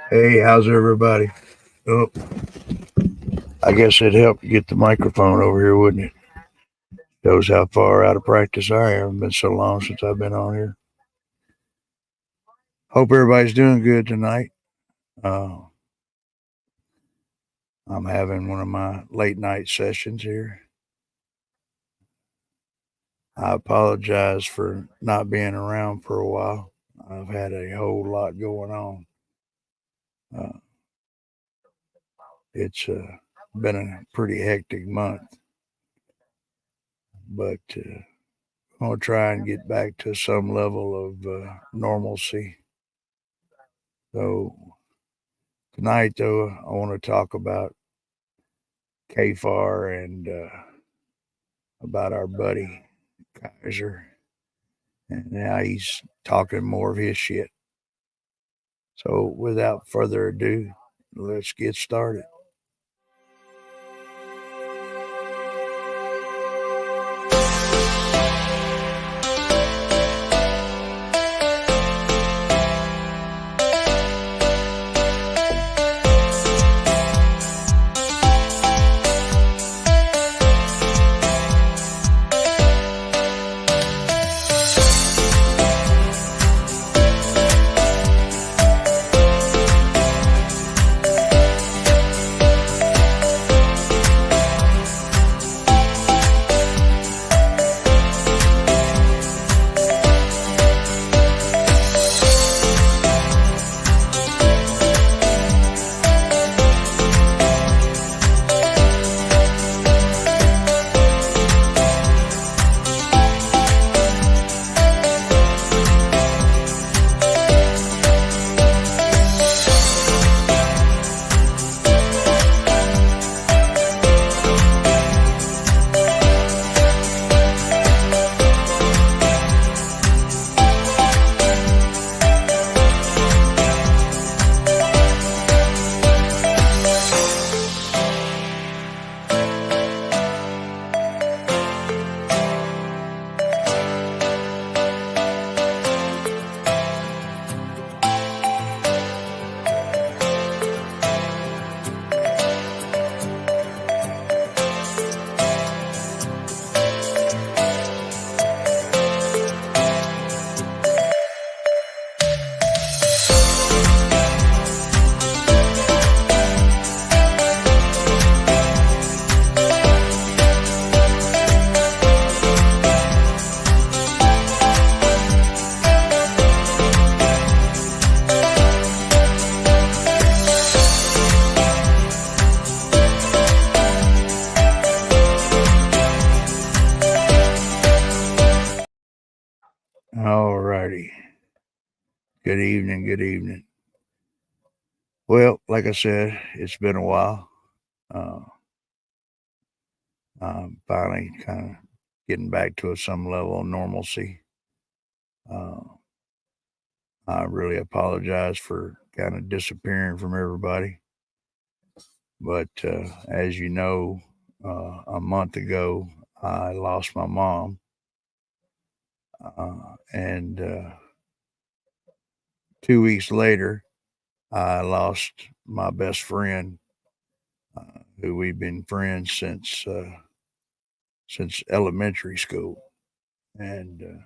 Hey, how's everybody? Oh, I guess it helped get the microphone over here, wouldn't it? Shows how far out of practice I am. It's been so long since I've been on here. Hope everybody's doing good tonight. Uh, I'm having one of my late night sessions here. I apologize for not being around for a while. I've had a whole lot going on. Uh, it's been a pretty hectic month, but I'm going to try and get back to some level of normalcy. So, tonight, though, I want to talk about KFARR and about our buddy KISER and now he's talking more of his shit. So, without further ado, let's get started. All righty. Good evening. Good evening. Well, like I said, it's been a while. Uh, I'm finally kind of getting back to some level of normalcy. Uh, I really apologize for kind of disappearing from everybody. But as you know, a month ago, I lost my mom. And 2 weeks later, I lost my best friend, who we've been friends since elementary school. And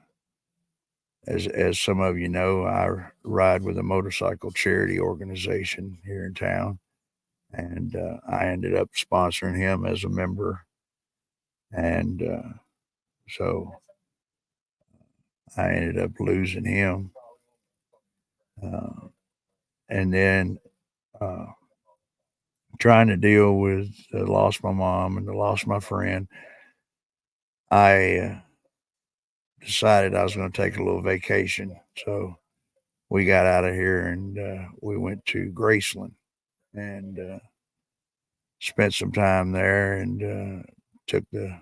as some of you know, I ride with a motorcycle charity organization here in town, and I ended up sponsoring him as a member, and so I ended up losing him, uh, and then uh, trying to deal with the lost my mom and the lost my friend. I decided I was going to take a little vacation, so we got out of here and we went to Graceland and spent some time there and took the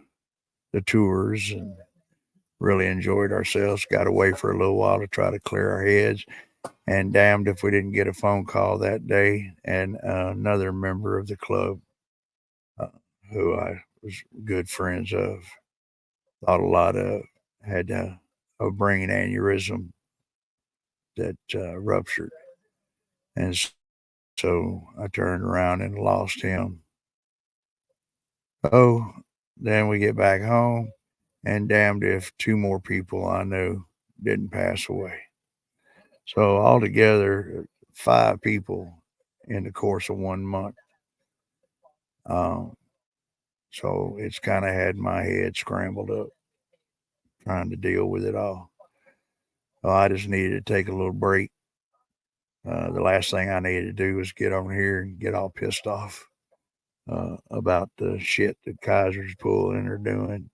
tours and really enjoyed ourselves. Got away for a little while to try to clear our heads, and damned if we didn't get a phone call that day. And another member of the club, uh, who I was good friends of, thought a lot of, had a brain aneurysm that ruptured, and So I turned around and lost him. Oh, then we get back home, and damned if two more people I knew didn't pass away. So altogether, 5 people in the course of 1 month. Um, so it's kind of had my head scrambled up trying to deal with it all. So I just needed to take a little break. The last thing I needed to do was get on here and get all pissed off about the shit that KISER's pulling or doing,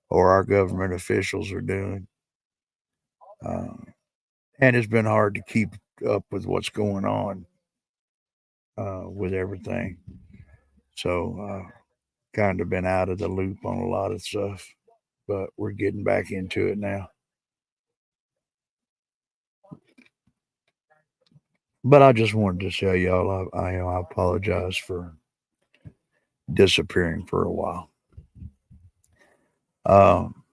or our government officials are doing. And it's been hard to keep up with what's going on with everything. So kind of been out of the loop on a lot of stuff, but we're getting back into it now. But I just wanted to tell y'all I apologize for disappearing for a while. Um,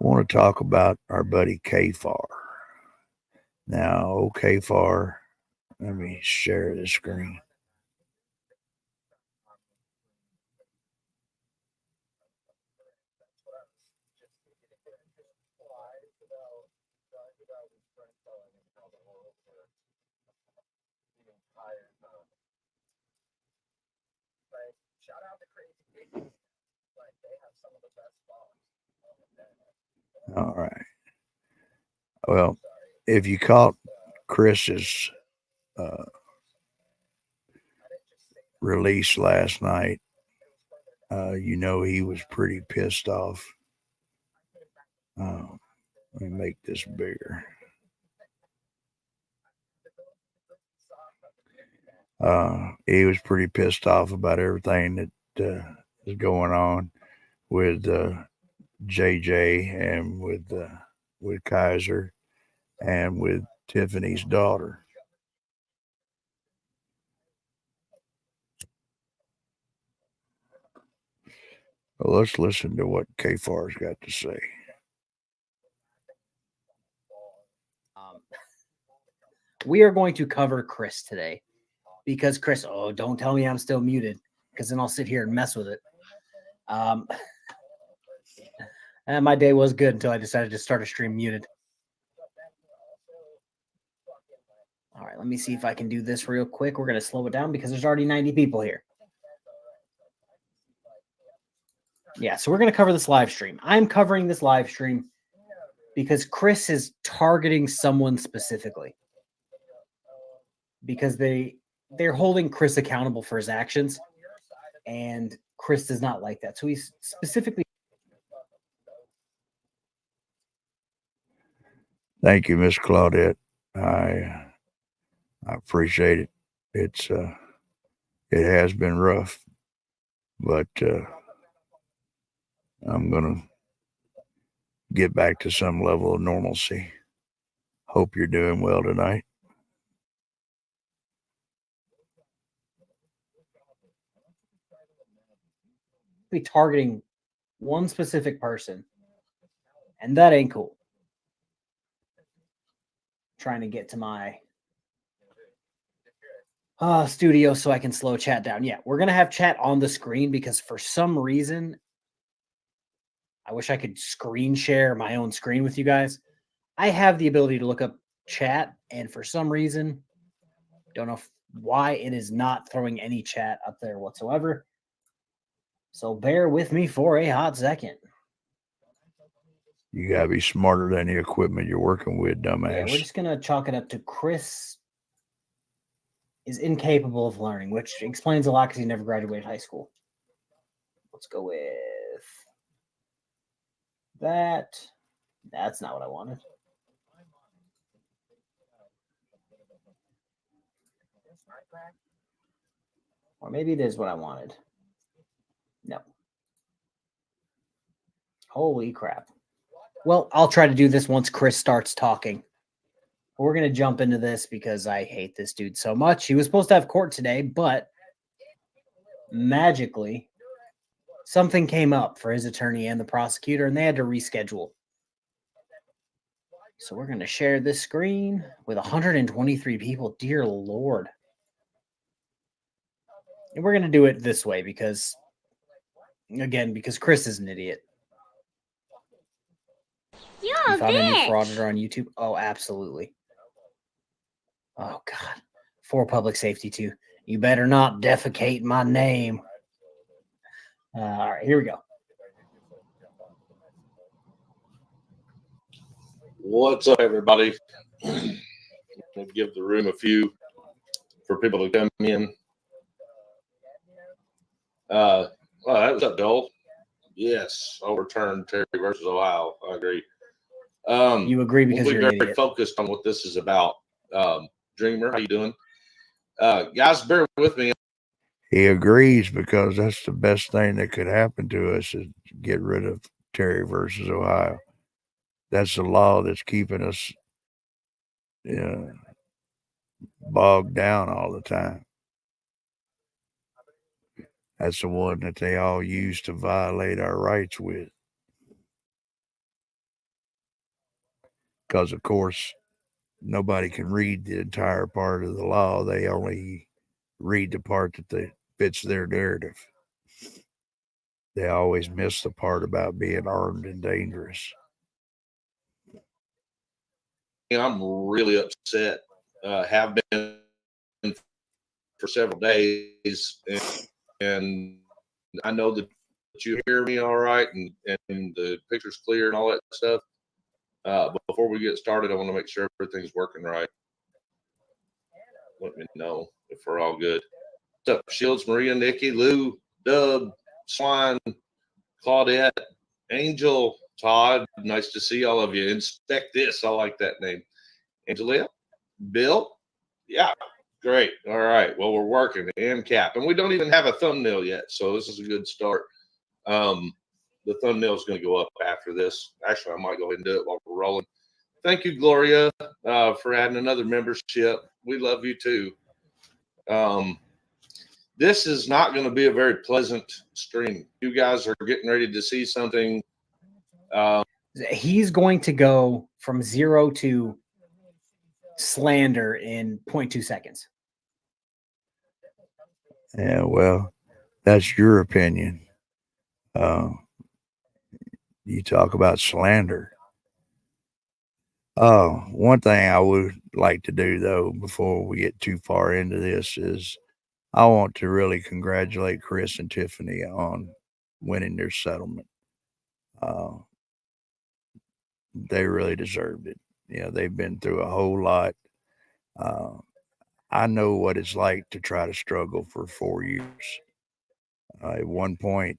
I want to talk about our buddy KFARR. Now, KFARR, let me share the screen. All right. Well, if you caught Chris's uh, release last night, he was pretty pissed off. Let me make this bigger. He was pretty pissed off about everything that is going on with JJ and with KISER and with Tiffany's daughter. Well, let's listen to what KFARR's got to say. We are going to cover Chris today because Chris, don't tell me I'm still muted because then I'll sit here and mess with it. And my day was good until I decided to start a stream muted. All right, let me see if I can do this real quick. We're going to slow it down because there's already 90 people here. Yeah, so we're going to cover this live stream. I'm covering this live stream because Chris is targeting someone specifically. Because they're holding Chris accountable for his actions, and Chris does not like that. So he's specifically. Thank you, Miss Claudette. I appreciate it. It has been rough, but I'm gonna get back to some level of normalcy. Hope you're doing well tonight. Be targeting one specific person, and that ain't cool. Trying to get to my studio so I can slow chat down. Yeah, we're gonna have chat on the screen because for some reason, I wish I could screen share my own screen with you guys. I have the ability to look up chat, and for some reason, don't know why it is not throwing any chat up there whatsoever. So bear with me for a hot second. You gotta be smarter than the equipment you're working with, dumbass. Yeah, we're just gonna chalk it up to Chris is incapable of learning, which explains a lot because he never graduated high school. Let's go with that. That's not what I wanted. Or maybe it is what I wanted. No. Holy crap. Well, I'll try to do this once Chris starts talking. We're going to jump into this because I hate this dude so much. He was supposed to have court today, but magically something came up for his attorney and the prosecutor, and they had to reschedule. So we're going to share this screen with 123 people. Dear Lord. And we're going to do it this way because, again, because Chris is an idiot. You found any frauditor on YouTube? Oh, absolutely. Oh, God. For public safety, too. You better not defecate my name. All right, here we go. What's up, everybody? I'll give the room a few for people to come in. What's up, Joel? Yes, overturn Terry versus Ohio. I agree. You agree because we'll you're be very focused on what this is about. Dreamer, how you doing? Guys, bear with me. He agrees because that's the best thing that could happen to us is get rid of Terry versus Ohio. That's the law that's keeping us bogged down all the time. That's the one that they all use to violate our rights with. Because, of course, nobody can read the entire part of the law. They only read the part that fits their narrative. They always miss the part about being armed and dangerous. I'm really upset. Have been for several days, and I know that you hear me all right, and the picture's clear and all that stuff. But before we get started, I want to make sure everything's working right. Let me know if we're all good. What's up, Shields, Maria, Nikki, Lou, Dub, Swine, Claudette, Angel, Todd? Nice to see all of you. Inspect this. I like that name. Angelia, Bill. Yeah, great. All right. Well, we're working. And Cap. And we don't even have a thumbnail yet, so this is a good start. The thumbnail is going to go up after this. Actually, I might go ahead and do it while we're rolling. Thank you, Gloria, for adding another membership. We love you too. This is not going to be a very pleasant stream. You guys are getting ready to see something. He's going to go from 0 to slander in 0.2 seconds. Yeah, well, that's your opinion. You talk about slander. One thing I would like to do, though, before we get too far into this is I want to really congratulate Chris and Tiffany on winning their settlement. They really deserved it. They've been through a whole lot. I know what it's like to try to struggle for 4 years. At one point,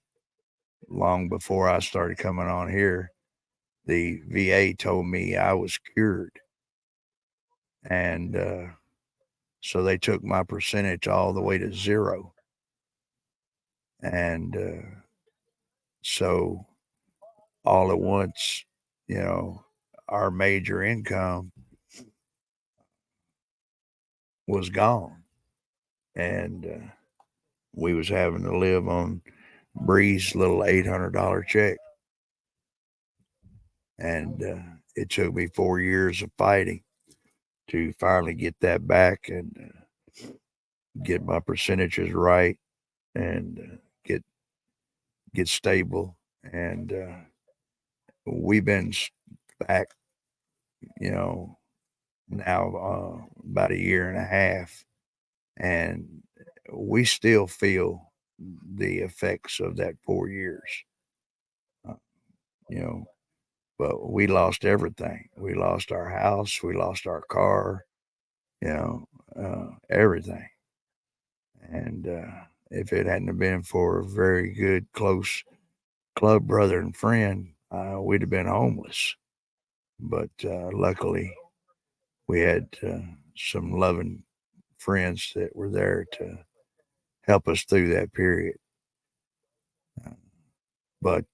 long before I started coming on here, the VA told me I was cured. And so they took my percentage all the way to 0. And so all at once, our major income was gone. And we was having to live on Bree's little $800 check. And it took me 4 years of fighting to finally get that back and get my percentages right and get stable. And we've been back, now about a year and a half, and we still feel the effects of that 4 years. But we lost everything. We lost our house. We lost our car. Everything. And if it hadn't have been for a very good, close club brother and friend, we'd have been homeless. But luckily, we had some loving friends that were there to help us through that period. But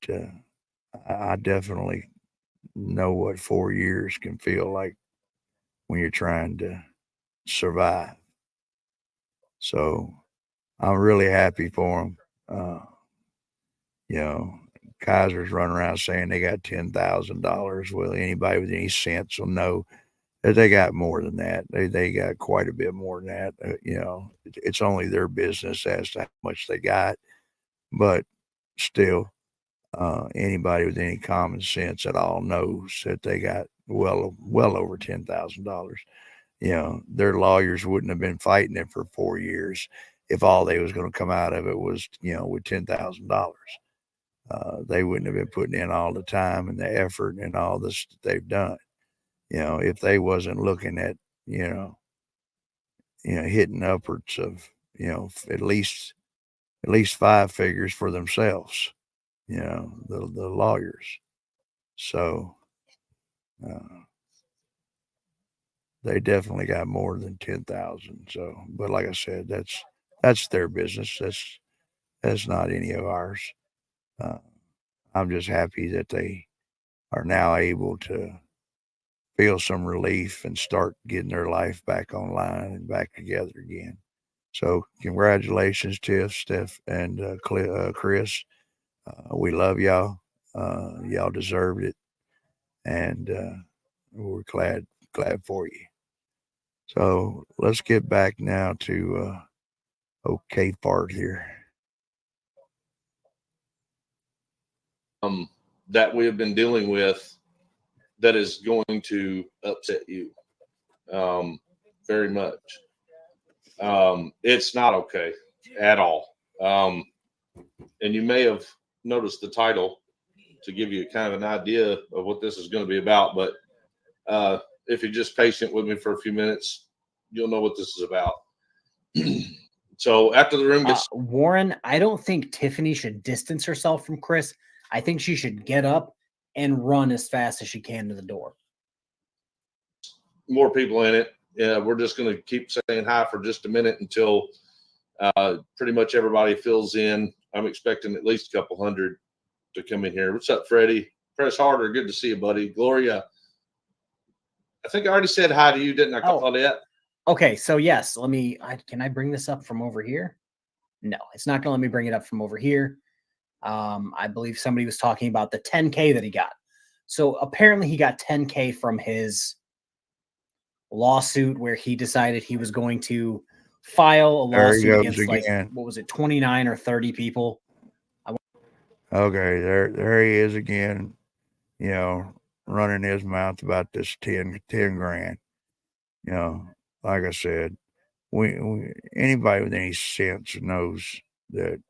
I definitely know what 4 years can feel like when you're trying to survive. So I'm really happy for them, KISER's running around saying they got $10,000. Well, anybody with any sense will know that they got more than that. They got quite a bit more than that. It's only their business as to how much they got, but still, anybody with any common sense at all knows that they got well over $10,000. Their lawyers wouldn't have been fighting it for 4 years if all they was going to come out of it was, with $10,000. They wouldn't have been putting in all the time and the effort and all this that they've done. If they wasn't looking at, hitting upwards of, at least 5 figures for themselves, the lawyers. So they definitely got more than 10,000. So, but like I said, that's their business. That's not any of ours. I'm just happy that they are now able to feel some relief and start getting their life back online and back together again. So congratulations, Tiff, Steph, and Chris. We love y'all. Y'all deserved it, and we're glad for you. So let's get back now to KFARR here. That we have been dealing with that is going to upset you very much. It's not okay at all. And you may have noticed the title to give you kind of an idea of what this is going to be about. But if you're just patient with me for a few minutes, you'll know what this is about. So after the room gets Warren, I don't think Tiffany should distance herself from Chris. I think she should get up and run as fast as she can to the door. more people in it, we're just going to keep saying hi for just a minute until pretty much everybody fills in. I'm expecting at least a couple hundred to come in here. What's up, Freddie? Press harder. Good to see you, buddy. Gloria, I think I already said hi to you, didn't I, Claudette? Okay, so yes, can I bring this up from over here? No, it's not going to let me bring it up from over here. I believe somebody was talking about the 10K that he got. So apparently he got 10K from his lawsuit where he decided he was going to file a lawsuit against again. What was it, 29 or 30 people? Okay, there he is again, running his mouth about this 10 grand. Like I said, we anybody with any sense knows that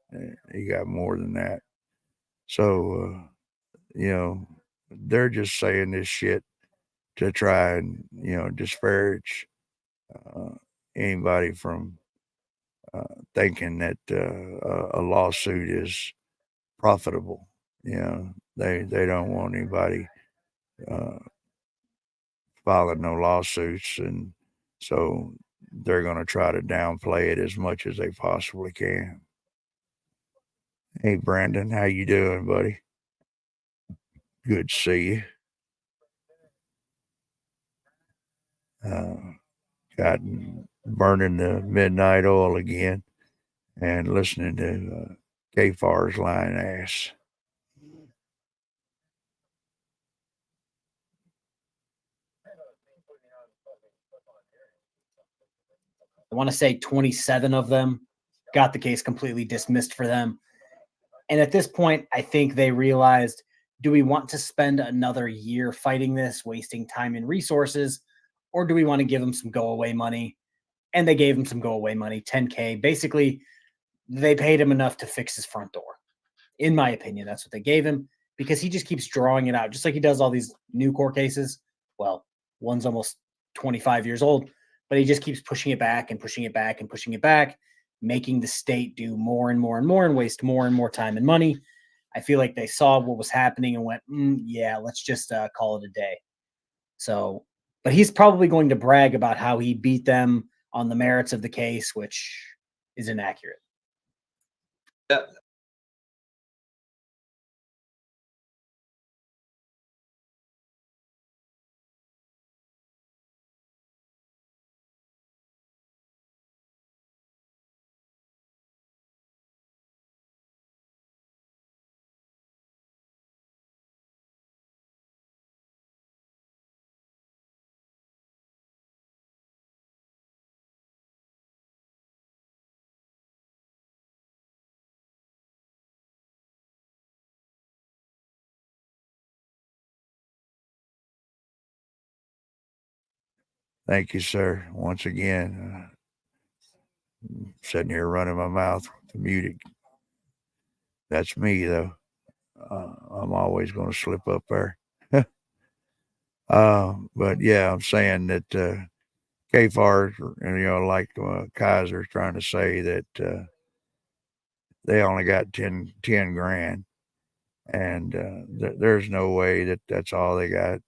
he got more than that. So, they're just saying this shit to try and, disparage anybody from thinking that a lawsuit is profitable. They don't want anybody filing no lawsuits, and so they're going to try to downplay it as much as they possibly can. Hey, Brandon, how you doing, buddy? Good to see you. Got burning the midnight oil again and listening to KFARR's lying ass. I want to say 27 of them got the case completely dismissed for them. And at this point, I think they realized, do we want to spend another year fighting this, wasting time and resources, or do we want to give them some go away money? And they gave him some go away money, 10K. Basically, they paid him enough to fix his front door. In my opinion, that's what they gave him, because he just keeps drawing it out, just like he does all these new court cases. Well, one's almost 25 years old, but he just keeps pushing it back and pushing it back and pushing it back, making the state do more and more and more and waste more and more time and money. I feel like they saw what was happening and went, yeah, let's just call it a day. So, but he's probably going to brag about how he beat them on the merits of the case, which is inaccurate. Yeah. Thank you, sir. Once again, sitting here running my mouth with the muted. That's me, though. I'm always going to slip up there. But yeah, I'm saying that KFARR, like KISER trying to say that they only got 10 grand. And there's no way that that's all they got.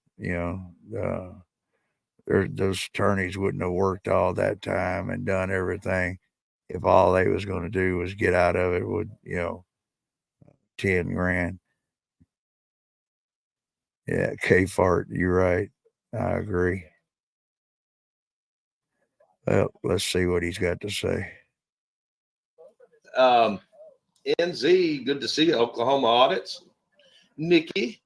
Those attorneys wouldn't have worked all that time and done everything if all they was going to do was get out of it with 10 grand. Yeah, KFART, you're right. I agree. Well, let's see what he's got to say. NZ, good to see you. Oklahoma audits. Nikki,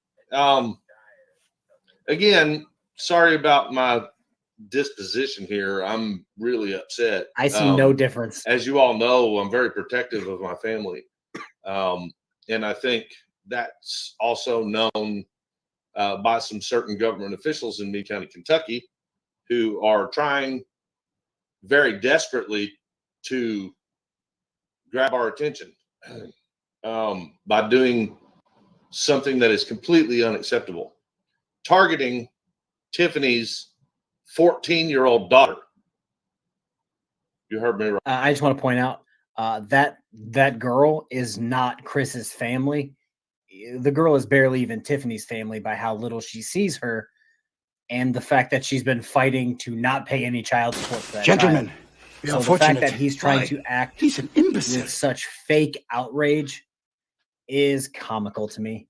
again, sorry about my disposition here. I'm really upset. I see no difference. As you all know, I'm very protective of my family. And I think that's also known by some certain government officials in Meade County, Kentucky, who are trying very desperately to grab our attention by doing something that is completely unacceptable, targeting Tiffany's 14-year-old daughter. You heard me right. I just want to point out that girl is not Chris's family. The girl is barely even Tiffany's family by how little she sees her, and the fact that she's been fighting to not pay any child support for that Gentlemen, child. So the fact that he's trying to act he's an imbecile with such fake outrage is comical to me.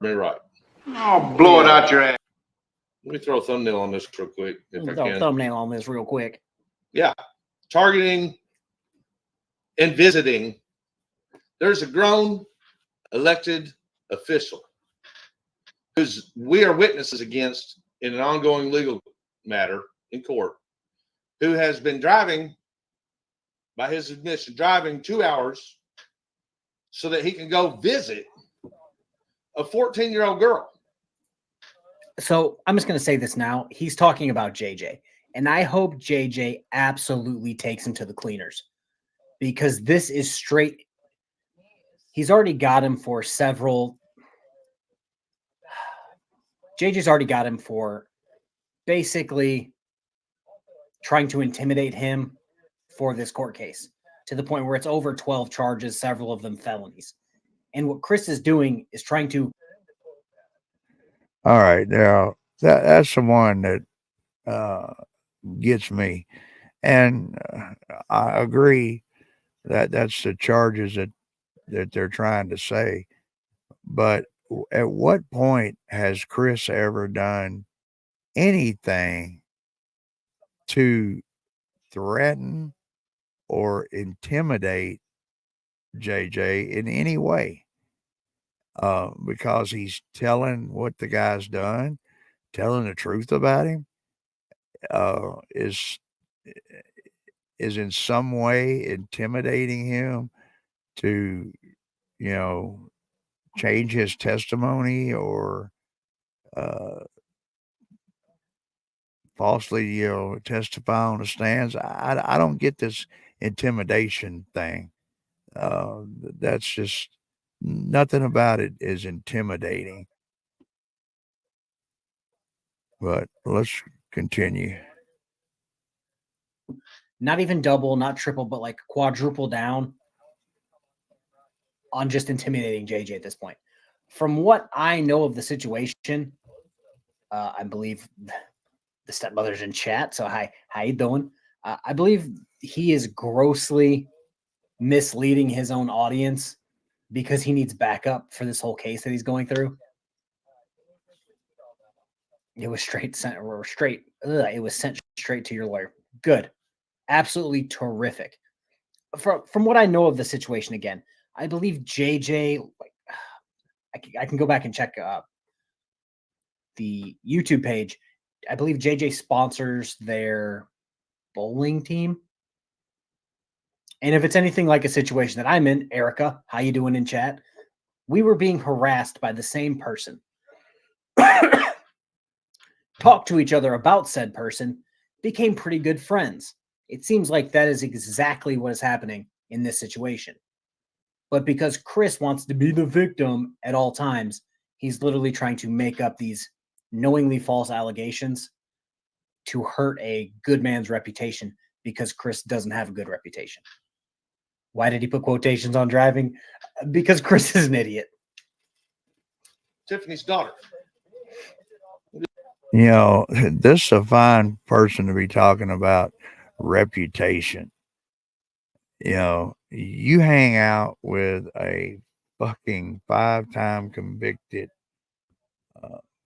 Me right. Oh, blow it out your ass. Let me throw a thumbnail on this real quick, if I can. Thumbnail on this real quick. Yeah, targeting and visiting. There's a grown elected official whose we are witnesses against in an ongoing legal matter in court, who has been driving, by his admission, driving 2 hours so that he can go visit a 14-year-old girl. So I'm just going to say this now. He's talking about JJ, and I hope JJ absolutely takes him to the cleaners, because this is straight. He's already got him for several. JJ's already got him for basically trying to intimidate him for this court case, to the point where it's over 12 charges, several of them felonies. And what Chris is doing is trying to. All right, now that's the one that gets me, and I agree that that's the charges that they're trying to say. But at what point has Chris ever done anything to threaten or intimidate JJ in any way? Because he's telling what the guy's done, telling the truth about him, is in some way intimidating him to, change his testimony or falsely, testify on the stands. I don't get this intimidation thing. That's just nothing about it is intimidating. But let's continue. Not even double, not triple, but like quadruple down on just intimidating JJ at this point. From what I know of the situation, I believe the stepmother's in chat. So hi, how you doing? I believe he is grossly misleading his own audience because he needs backup for this whole case that he's going through. It was it was sent straight to your lawyer. Good. Absolutely terrific. From what I know of the situation, again, I believe JJ, I can go back and check the YouTube page. I believe JJ sponsors their bowling team. And if it's anything like a situation that I'm in, Erica, how you doing in chat? We were being harassed by the same person. Talk to each other about said person, became pretty good friends. It seems like that is exactly what is happening in this situation. But because Chris wants to be the victim at all times, he's literally trying to make up these knowingly false allegations to hurt a good man's reputation because Chris doesn't have a good reputation. Why did he put quotations on driving? Because Chris is an idiot. Tiffany's daughter. You know, this is a fine person to be talking about reputation. You know, you hang out with a fucking 5-time convicted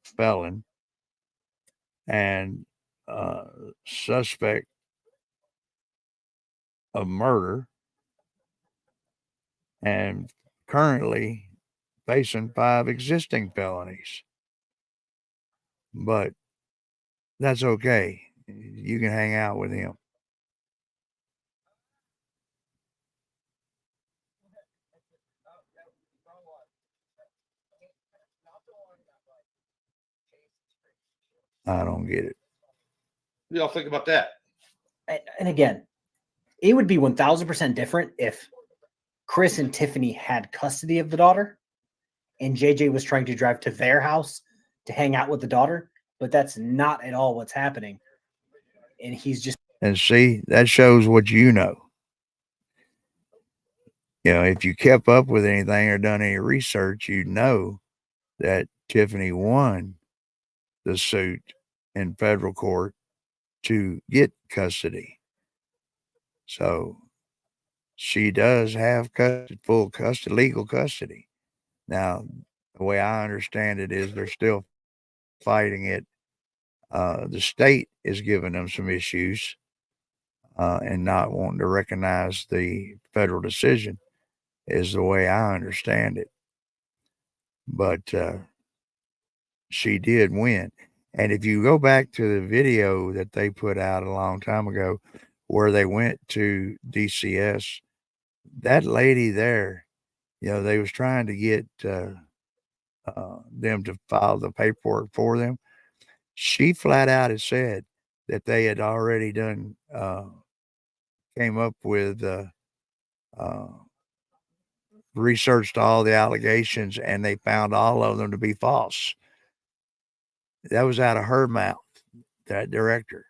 felon and suspect of murder and currently facing 5 existing felonies. But that's okay. You can hang out with him. I don't get it. What do y'all think about that? And again, it would be 1000% different if Chris and Tiffany had custody of the daughter and JJ was trying to drive to their house to hang out with the daughter, but that's not at all what's happening. And he's just. And see, that shows what you know. You know, if you kept up with anything or done any research, you'd know that Tiffany won the suit in federal court to get custody. So she does have full custody, legal custody. Now, the way I understand it is they're still fighting it. The state is giving them some issues and not wanting to recognize the federal decision is the way I understand it. But she did win. And if you go back to the video that they put out a long time ago where they went to DCS, that lady there, you know, they was trying to get them to file the paperwork for them. She flat out had said that they had already done, came up with, researched all the allegations and they found all of them to be false. That was out of her mouth. That director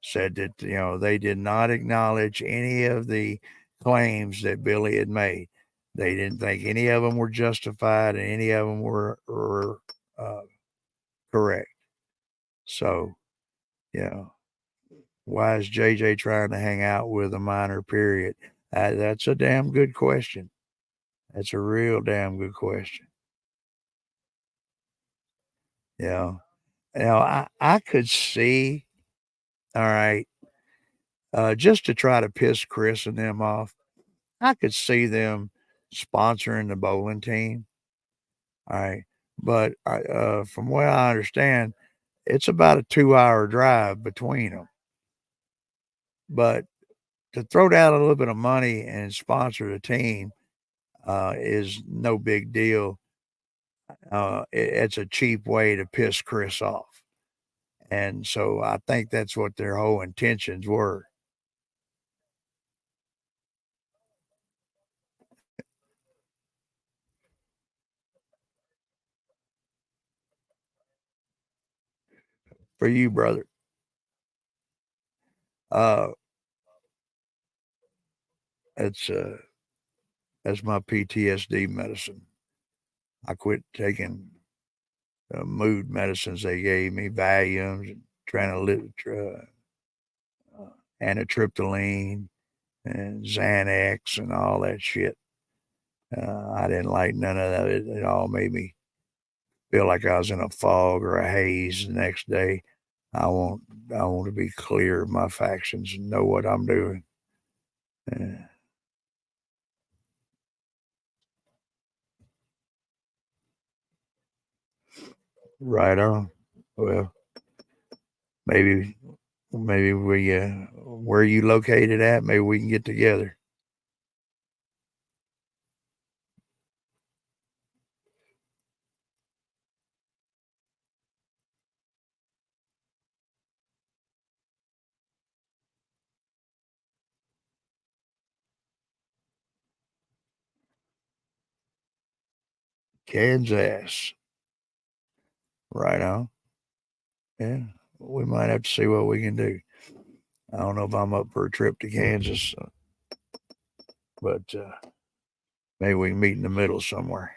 said that, you know, they did not acknowledge any of the claims that Billy had made. They didn't think any of them were justified and any of them were correct. So, you know, why is JJ trying to hang out with a minor, period? That's a damn good question. That's a real damn good question. You know, I could see, all right, just to try to piss Chris and them off, I could see them sponsoring the bowling team. All right. But from what I understand, it's about a 2-hour drive between them. But to throw down a little bit of money and sponsor the team is no big deal. It's a cheap way to piss Chris off. And so I think that's what their whole intentions were. For you, brother. Uh, it's that's my PTSD medicine. I quit taking mood medicines they gave me, Valiums, and anitriptyline and Xanax and all that shit. I didn't like none of that. It all made me feel like I was in a fog or a haze the next day. I want to be clear of my factions and know what I'm doing. Right on. Well, maybe we where you located at, maybe we can get together. Kansas. Right on. Yeah, we might have to see what we can do. I don't know if I'm up for a trip to Kansas, but maybe we can meet in the middle somewhere.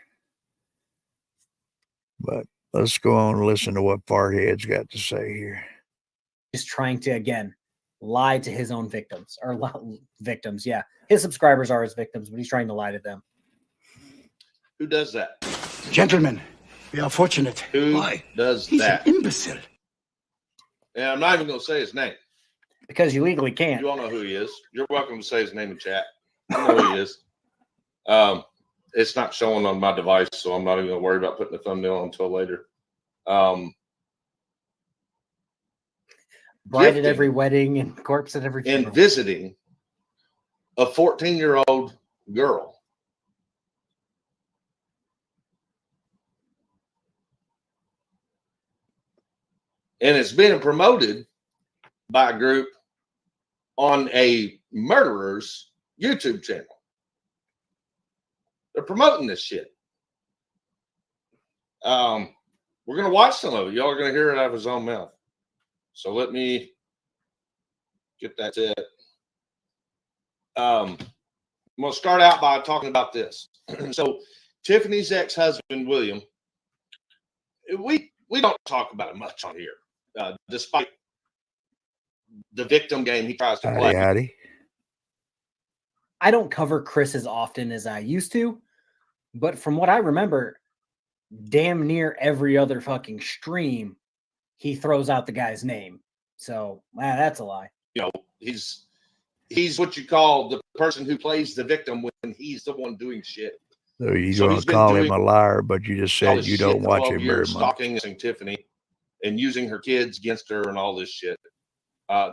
But let's go on and listen to what Farthead's got to say here. Just trying to, again, lie to his own victims, or victims. Yeah, his subscribers are his victims, but he's trying to lie to them. Who does that? Gentlemen, we are fortunate. Who does He's that? an imbecile. And I'm not even going to say his name. Because you legally can't. You all know who he is. You're welcome to say his name in chat. You know who he is. It's not showing on my device, so I'm not even going to worry about putting the thumbnail until later. Bride at every wedding and corpse at every funeral. And visiting a 14-year-old girl. And it's being promoted by a group on a murderer's YouTube channel. They're promoting this shit. We're going to watch some of it. Y'all are going to hear it out of his own mouth. So let me get that set. I'm going to start out by talking about this. So Tiffany's ex-husband, William, we don't talk about it much on here. Despite the victim game he tries to play. Howdy. I don't cover Chris as often as I used to, but from what I remember, damn near every other fucking stream, he throws out the guy's name. So, that's a lie. You know, he's what you call the person who plays the victim when he's the one doing shit. So you don't call him a liar, but you just said you don't watch him very much. Stalking Tiffany and using her kids against her and all this shit.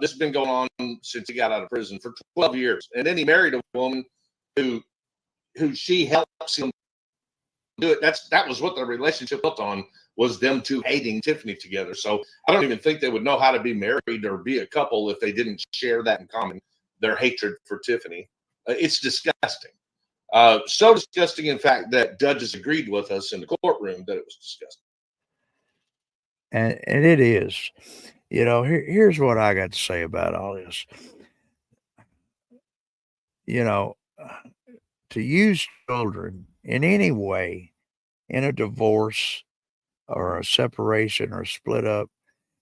This has been going on since he got out of prison for 12 years. And then he married a woman who she helps him do it. That was what their relationship built on, was them two hating Tiffany together. So I don't even think they would know how to be married or be a couple if they didn't share that in common, their hatred for Tiffany. It's disgusting. So disgusting, in fact, that judges agreed with us in the courtroom that it was disgusting. And it is. You know, here's what I got to say about all this. You know, to use children in any way in a divorce or a separation or a split up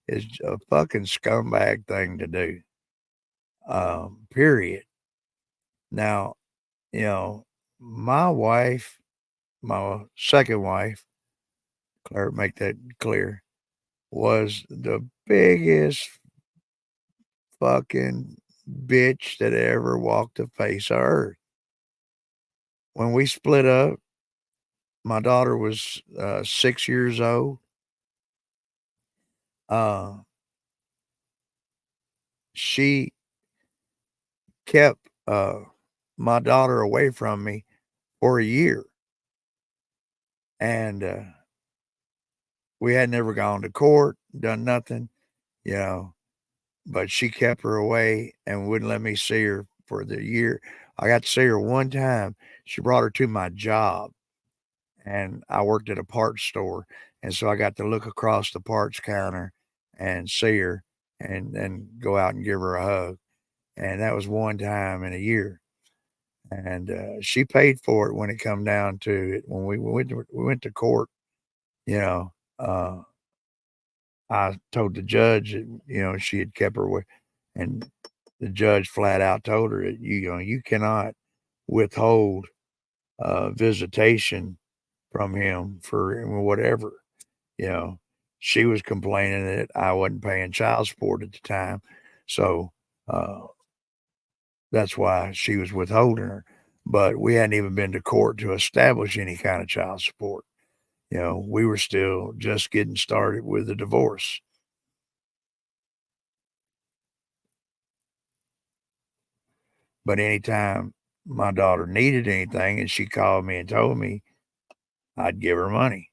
is a fucking scumbag thing to do. Period. Now, you know, my wife, my second wife, make that clear, was the biggest fucking bitch that ever walked the face of earth. When we split up, my daughter was 6 years old. She kept my daughter away from me for a year. And we had never gone to court, done nothing, you know, but she kept her away and wouldn't let me see her for the year. I got to see her one time. She brought her to my job, and I worked at a parts store. And so I got to look across the parts counter and see her and then go out and give her a hug. And that was one time in a year. And she paid for it when it come down to it. When we went to court, you know, I told the judge that, you know, she had kept her away, and the judge flat out told her that, you know, you cannot withhold visitation from him for whatever. You know, she was complaining that I wasn't paying child support at the time. So that's why she was withholding her. But we hadn't even been to court to establish any kind of child support. You know, we were still just getting started with the divorce. But anytime my daughter needed anything and she called me and told me, I'd give her money.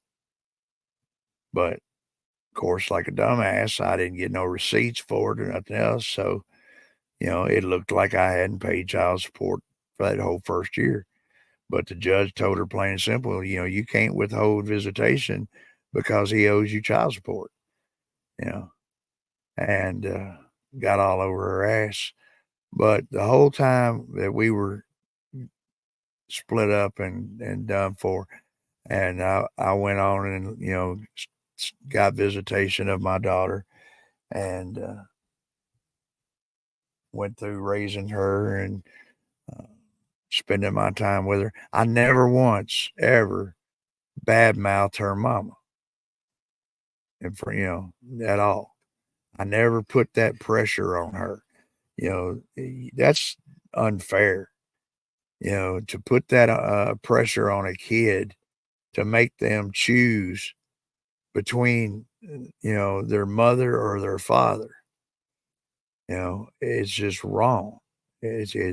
But of course, like a dumbass, I didn't get no receipts for it or nothing else. So, you know, it looked like I hadn't paid child support for that whole first year. But the judge told her plain and simple, you can't withhold visitation because he owes you child support, and got all over her ass. But the whole time that we were split up and done for, and I went on and, got visitation of my daughter, and went through raising her and spending my time with her. I never once ever badmouthed her mama, and at all. I never put that pressure on her. That's unfair. To put that pressure on a kid to make them choose between, their mother or their father. It's just wrong. It's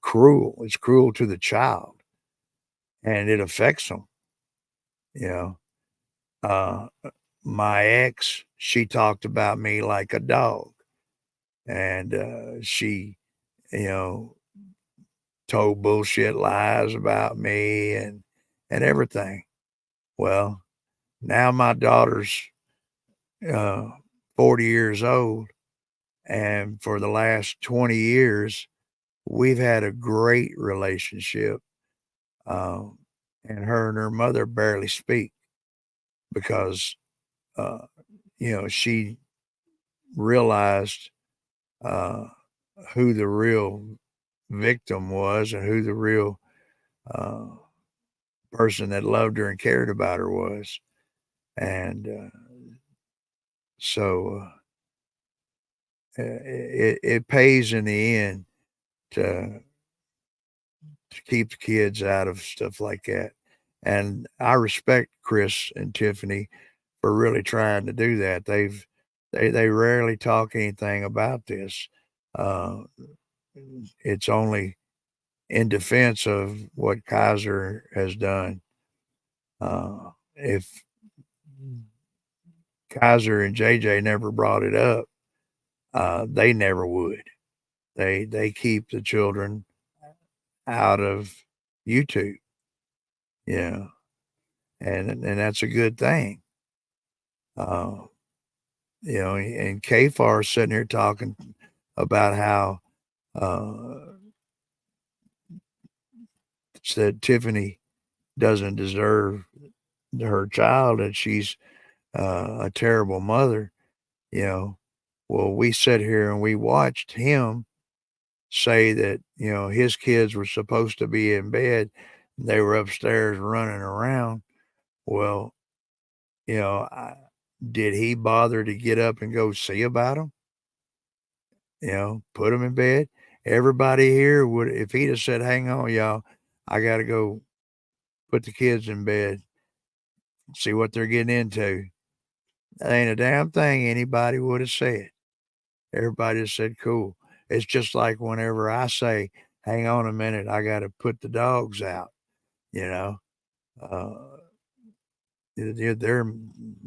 cruel. It's cruel to the child, and it affects them. You know, uh, my ex, she talked about me like a dog, and she, you know, told bullshit lies about me and everything. Well, now my daughter's uh, 40 years old, and for the last 20 years, we've had a great relationship. Um, and her mother barely speak because, uh, she realized uh, who the real victim was and who the real uh, person that loved her and cared about her was. And so it pays in the end to keep the kids out of stuff like that. And I respect Chris and Tiffany for really trying to do that. They rarely talk anything about this. Uh, it's only in defense of what KISER has done. If KISER and JJ never brought it up, they never would. They keep the children out of YouTube, yeah, and that's a good thing. Uh, and KFARR is sitting here talking about how said Tiffany doesn't deserve her child and she's a terrible mother. Well, we sat here and we watched him say that his kids were supposed to be in bed, they were upstairs running around. Well, did he bother to get up and go see about them? Put them in bed. Everybody here would, if he'd have said, "Hang on, y'all, I got to go put the kids in bed, see what they're getting into." That ain't a damn thing anybody would have said. Everybody just said, "Cool." It's just like whenever I say, "Hang on a minute, I got to put the dogs out," you know. Uh, they're,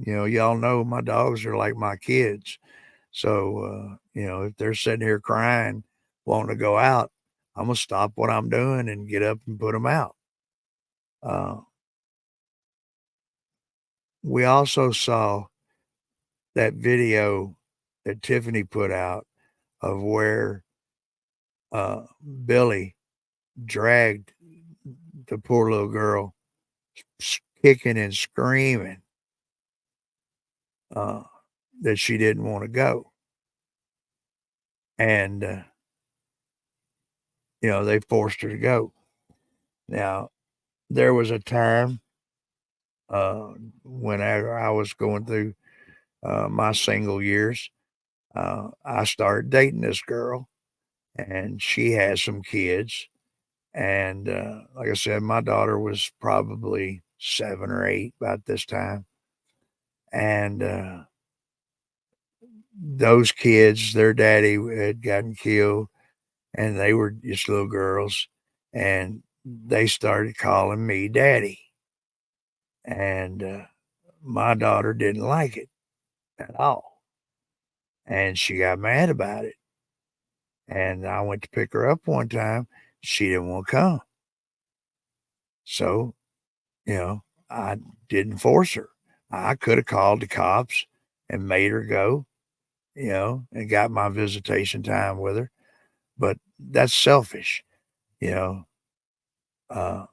y'all know my dogs are like my kids. So, if they're sitting here crying, wanting to go out, I'm going to stop what I'm doing and get up and put them out. We also saw that video that Tiffany put out of where Billy dragged the poor little girl, kicking and screaming that she didn't want to go. And, they forced her to go. Now, there was a time whenever I was going through my single years, I started dating this girl, and she had some kids. And like I said, my daughter was probably 7 or 8 about this time. And those kids, their daddy had gotten killed, and they were just little girls. And they started calling me daddy. And my daughter didn't like it at all. And she got mad about it. And I went to pick her up one time, she didn't want to come. So, I didn't force her. I could have called the cops and made her go, and got my visitation time with her. But that's selfish, you know. Uh,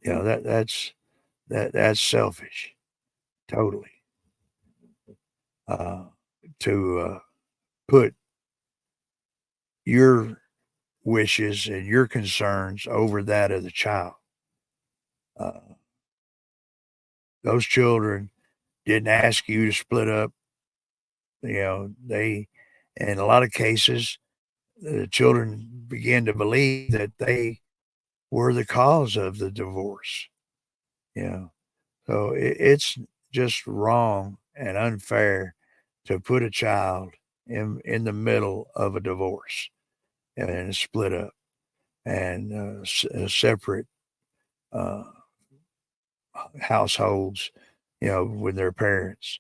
that's selfish, totally. To put your wishes and your concerns over that of the child. Those children didn't ask you to split up. They, in a lot of cases, the children begin to believe that they were the cause of the divorce. So it's just wrong and unfair to put a child in the middle of a divorce and a split up and separate uh, households, with their parents.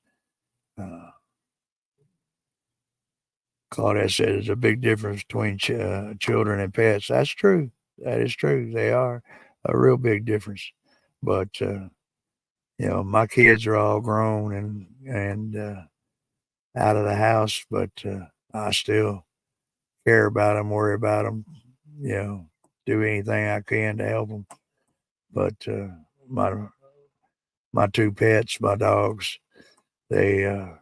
Claudette said there's a big difference between children and pets. That's true. That is true. They are a real big difference. But my kids are all grown and out of the house, but I still care about them, worry about them, do anything I can to help them. But my two pets, my dogs, they're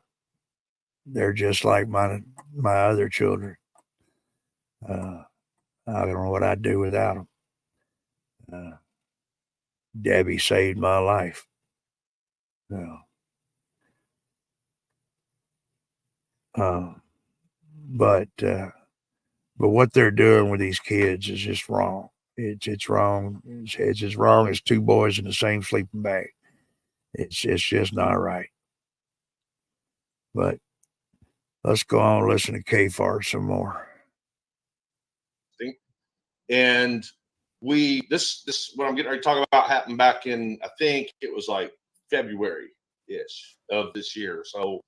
just like my other children. I don't know what I'd do without them. Debbie saved my life. But what they're doing with these kids is just wrong. It's wrong. It's as wrong as two boys in the same sleeping bag. It's just not right. But let's go on and listen to KFARR some more. And this what I'm getting ready to talk about happened back in, I think it was like February-ish of this year. So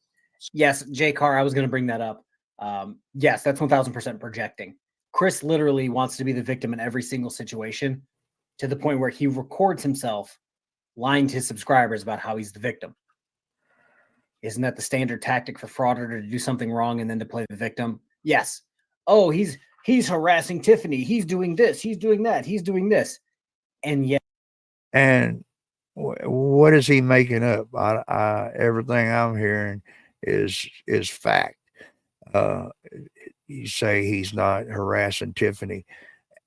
yes, J. Carr, I was going to bring that up. Yes, that's 1000% projecting. Chris literally wants to be the victim in every single situation, to the point where he records himself lying to his subscribers about how he's the victim. Isn't that the standard tactic for frauditor, to do something wrong and then to play the victim? Yes. Oh, he's harassing Tiffany. He's doing this. He's doing that. He's doing this. And yet. And what is he making up? Everything I'm hearing is fact. You say he's not harassing Tiffany.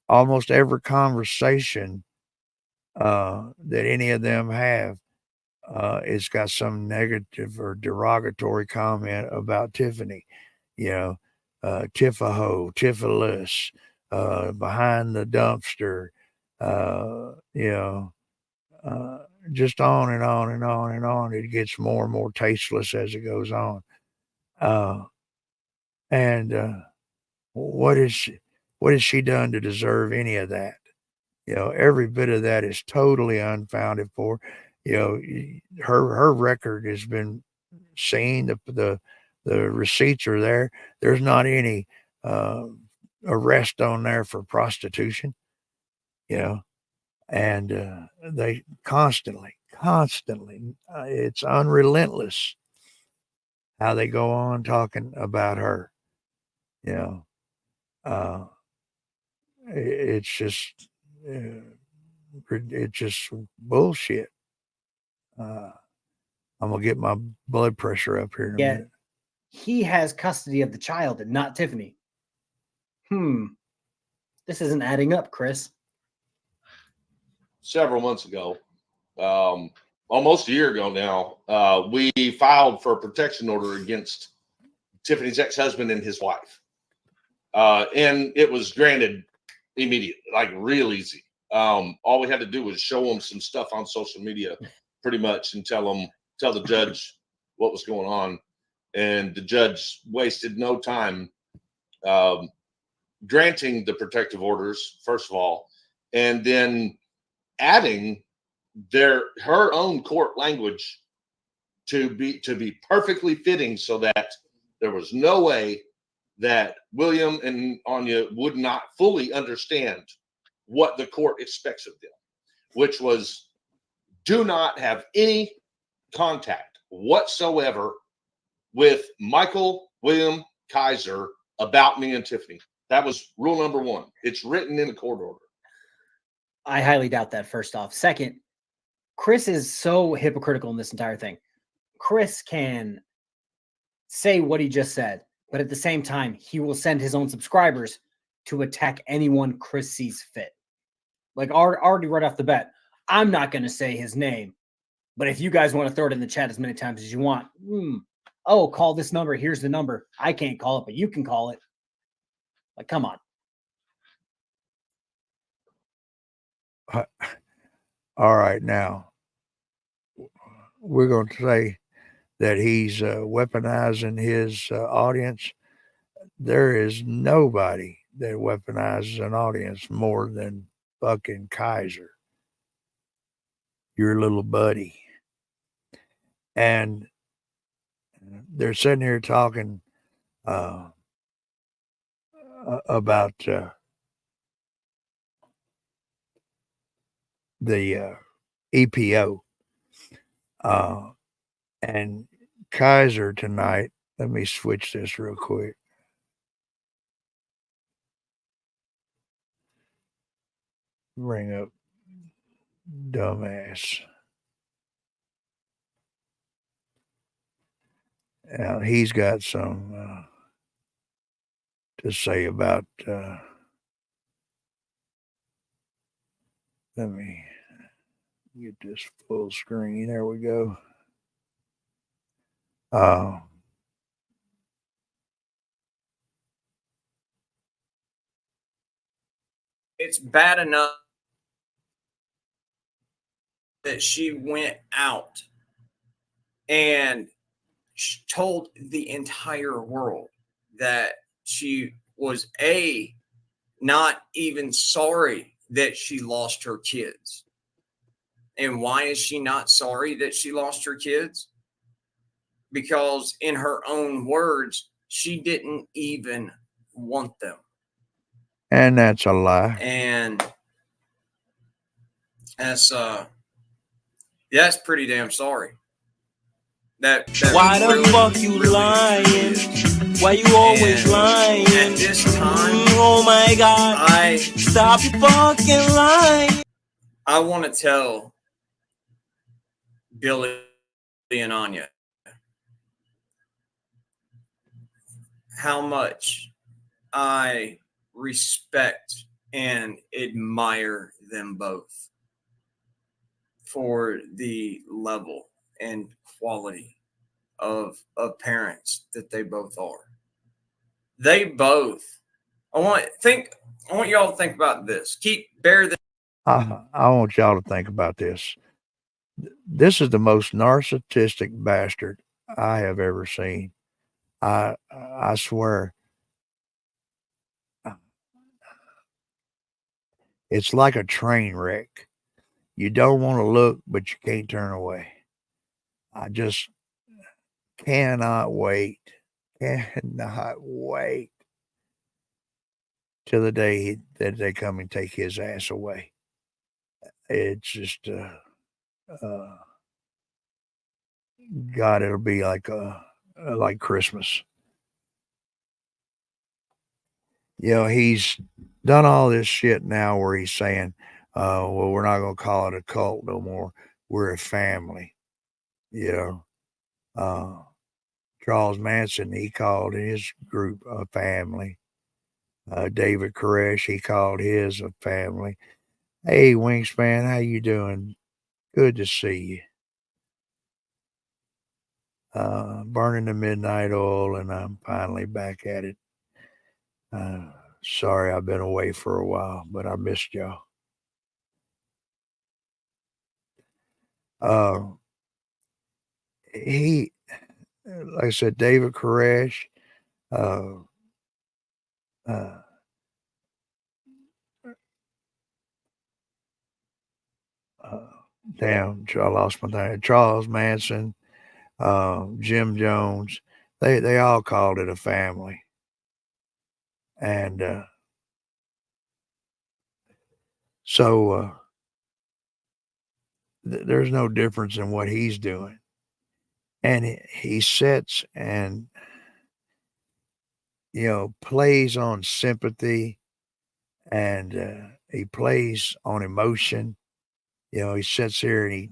Almost every conversation that any of them have, it's got some negative or derogatory comment about Tiffany. Tiffaho, Tiffalus, behind the dumpster, just on and on and on and on. It gets more and more tasteless as it goes on. And what has she done to deserve any of that? Every bit of that is totally unfounded for. Her record has been seen. The receipts are there. There's not any arrest on there for prostitution. And they constantly, it's unrelentless how they go on talking about her. It's just bullshit. I'm gonna get my blood pressure up here in a minute. He has custody of the child and not Tiffany. This isn't adding up, Chris. Several months ago, almost a year ago now, we filed for a protection order against Tiffany's ex-husband and his wife. And it was granted immediately, like real easy. All we had to do was show them some stuff on social media pretty much and tell the judge what was going on. And the judge wasted no time granting the protective orders, first of all, and then adding her own court language to be perfectly fitting, so that there was no way that William and Anya would not fully understand what the court expects of them, which was do not have any contact whatsoever with Michael, William, KISER about me and Tiffany. That was rule number one. It's written in the court order. I highly doubt that, first off. Second, Chris is so hypocritical in this entire thing. Chris can say what he just said, but at the same time, he will send his own subscribers to attack anyone Chris sees fit. Like, already right off the bat, I'm not going to say his name, but if you guys want to throw it in the chat as many times as you want, oh, call this number. Here's the number. I can't call it, but you can call it. Like, come on. All right, now we're going to say that he's weaponizing his audience. There is nobody that weaponizes an audience more than fucking KISER, your little buddy. And they're sitting here talking about the EPO. And KISER tonight, let me switch this real quick. Bring up dumbass. Now he's got some to say about. Let me get this full screen. There we go. It's bad enough that she went out and told the entire world that she was not even sorry that she lost her kids. And why is she not sorry that she lost her kids? Because in her own words, she didn't even want them. And that's a lie. And that's pretty damn sorry. That why the fuck you lying? Why you always lying? At this time, oh my God! Stop you fucking lying. I want to tell Billy and Anya how much I respect and admire them both for the level and quality of parents that they both are. They both. I want y'all to think about this. I want y'all to think about this. This is the most narcissistic bastard I have ever seen. I swear. It's like a train wreck. You don't want to look, but you can't turn away. I just cannot wait till the day that they come and take his ass away. It's just, God, it'll be like Christmas. You know, he's done all this shit now where he's saying, well, we're not going to call it a cult no more. We're a family. You know, Charles Manson, he called his group a family. David Koresh, he called his a family. Hey, Wingspan, how you doing? Good to see you. Burning the midnight oil, and I'm finally back at it. Sorry I've been away for a while, but I missed y'all. He, like I said, David Koresh, damn, I lost my name. Charles Manson, Jim Jones, they all called it a family. And so there's no difference in what he's doing. And he sits and, plays on sympathy, and he plays on emotion. He sits here and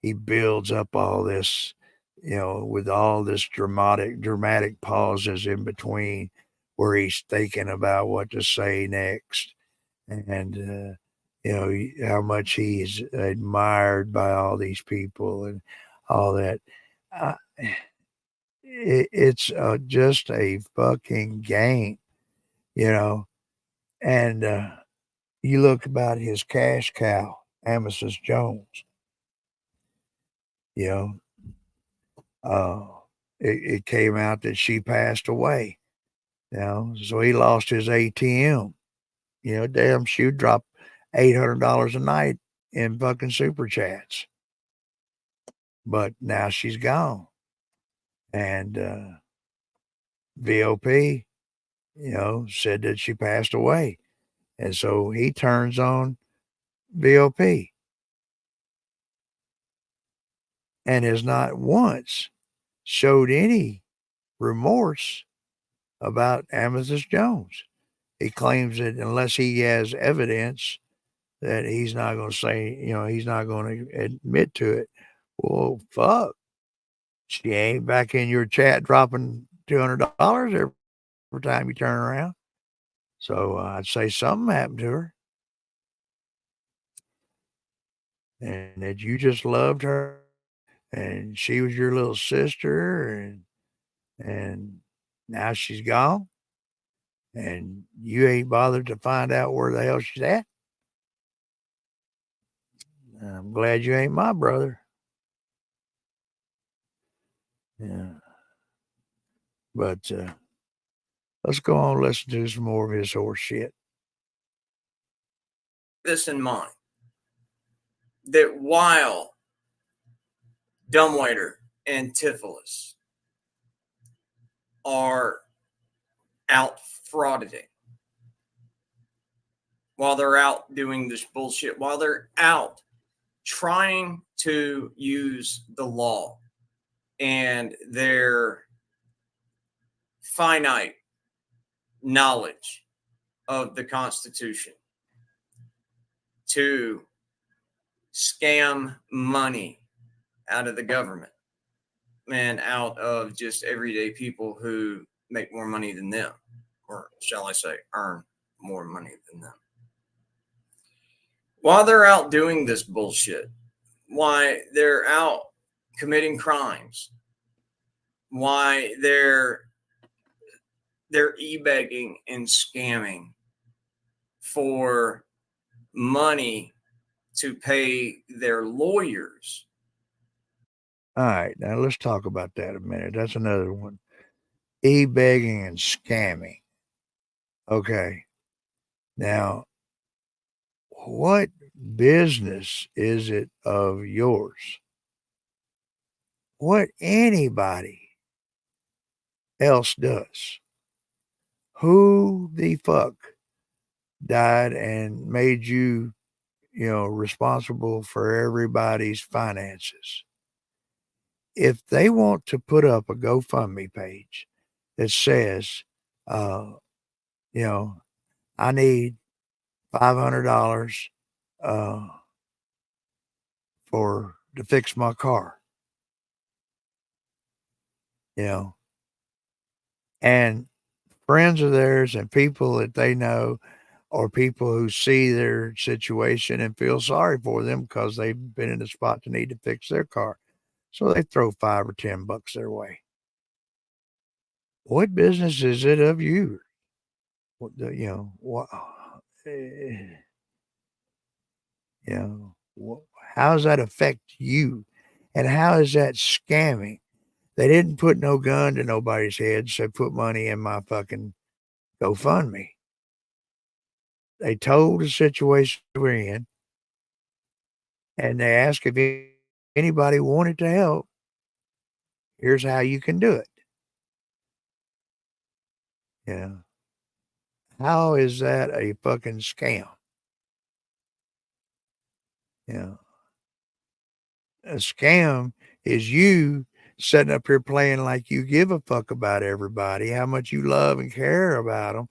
he builds up all this, with all this dramatic pauses in between where he's thinking about what to say next. And, how much he's admired by all these people and all that. Uh, it's just a fucking game, and you look about his cash cow, Amethyst Jones, you know, it came out that she passed away, so he lost his ATM. Damn, she dropped $800 a night in fucking super chats. But now she's gone. And VOP, said that she passed away. And so he turns on VOP and has not once showed any remorse about Amethyst Jones. He claims that unless he has evidence that he's not going to say, he's not going to admit to it. Well, fuck. She ain't back in your chat dropping $200 every time you turn around. So I'd say something happened to her. And that you just loved her and she was your little sister and now she's gone and you ain't bothered to find out where the hell she's at. I'm glad you ain't my brother. Yeah. But let's go on and listen to some more of his horse shit. This in mind, that while Dumbwaiter and Tiflis are out frauding, while they're out doing this bullshit, while they're out trying to use the law and their finite knowledge of the Constitution to scam money out of the government and out of just everyday people who make more money than them, or shall I say, earn more money than them. While they're out doing this bullshit, why they're out committing crimes, why they're e-begging and scamming for money to pay their lawyers. All right, now let's talk about that a minute. That's another one. E-begging and scamming. Okay. Now, what business is it of yours? What anybody else does? Who the fuck died and made you, responsible for everybody's finances? If they want to put up a GoFundMe page that says, I need $500 to fix my car, and friends of theirs and people that they know or people who see their situation and feel sorry for them because they've been in a spot to need to fix their car. So they throw $5 or $10 their way. What business is it of you? What, how does that affect you? And how is that scamming? They didn't put no gun to nobody's head, so put money in my fucking GoFundMe. They told the situation we're in, and they asked if anybody wanted to help. Here's how you can do it. How is that a fucking scam? Yeah. A scam is you sitting up here playing like you give a fuck about everybody, how much you love and care about them,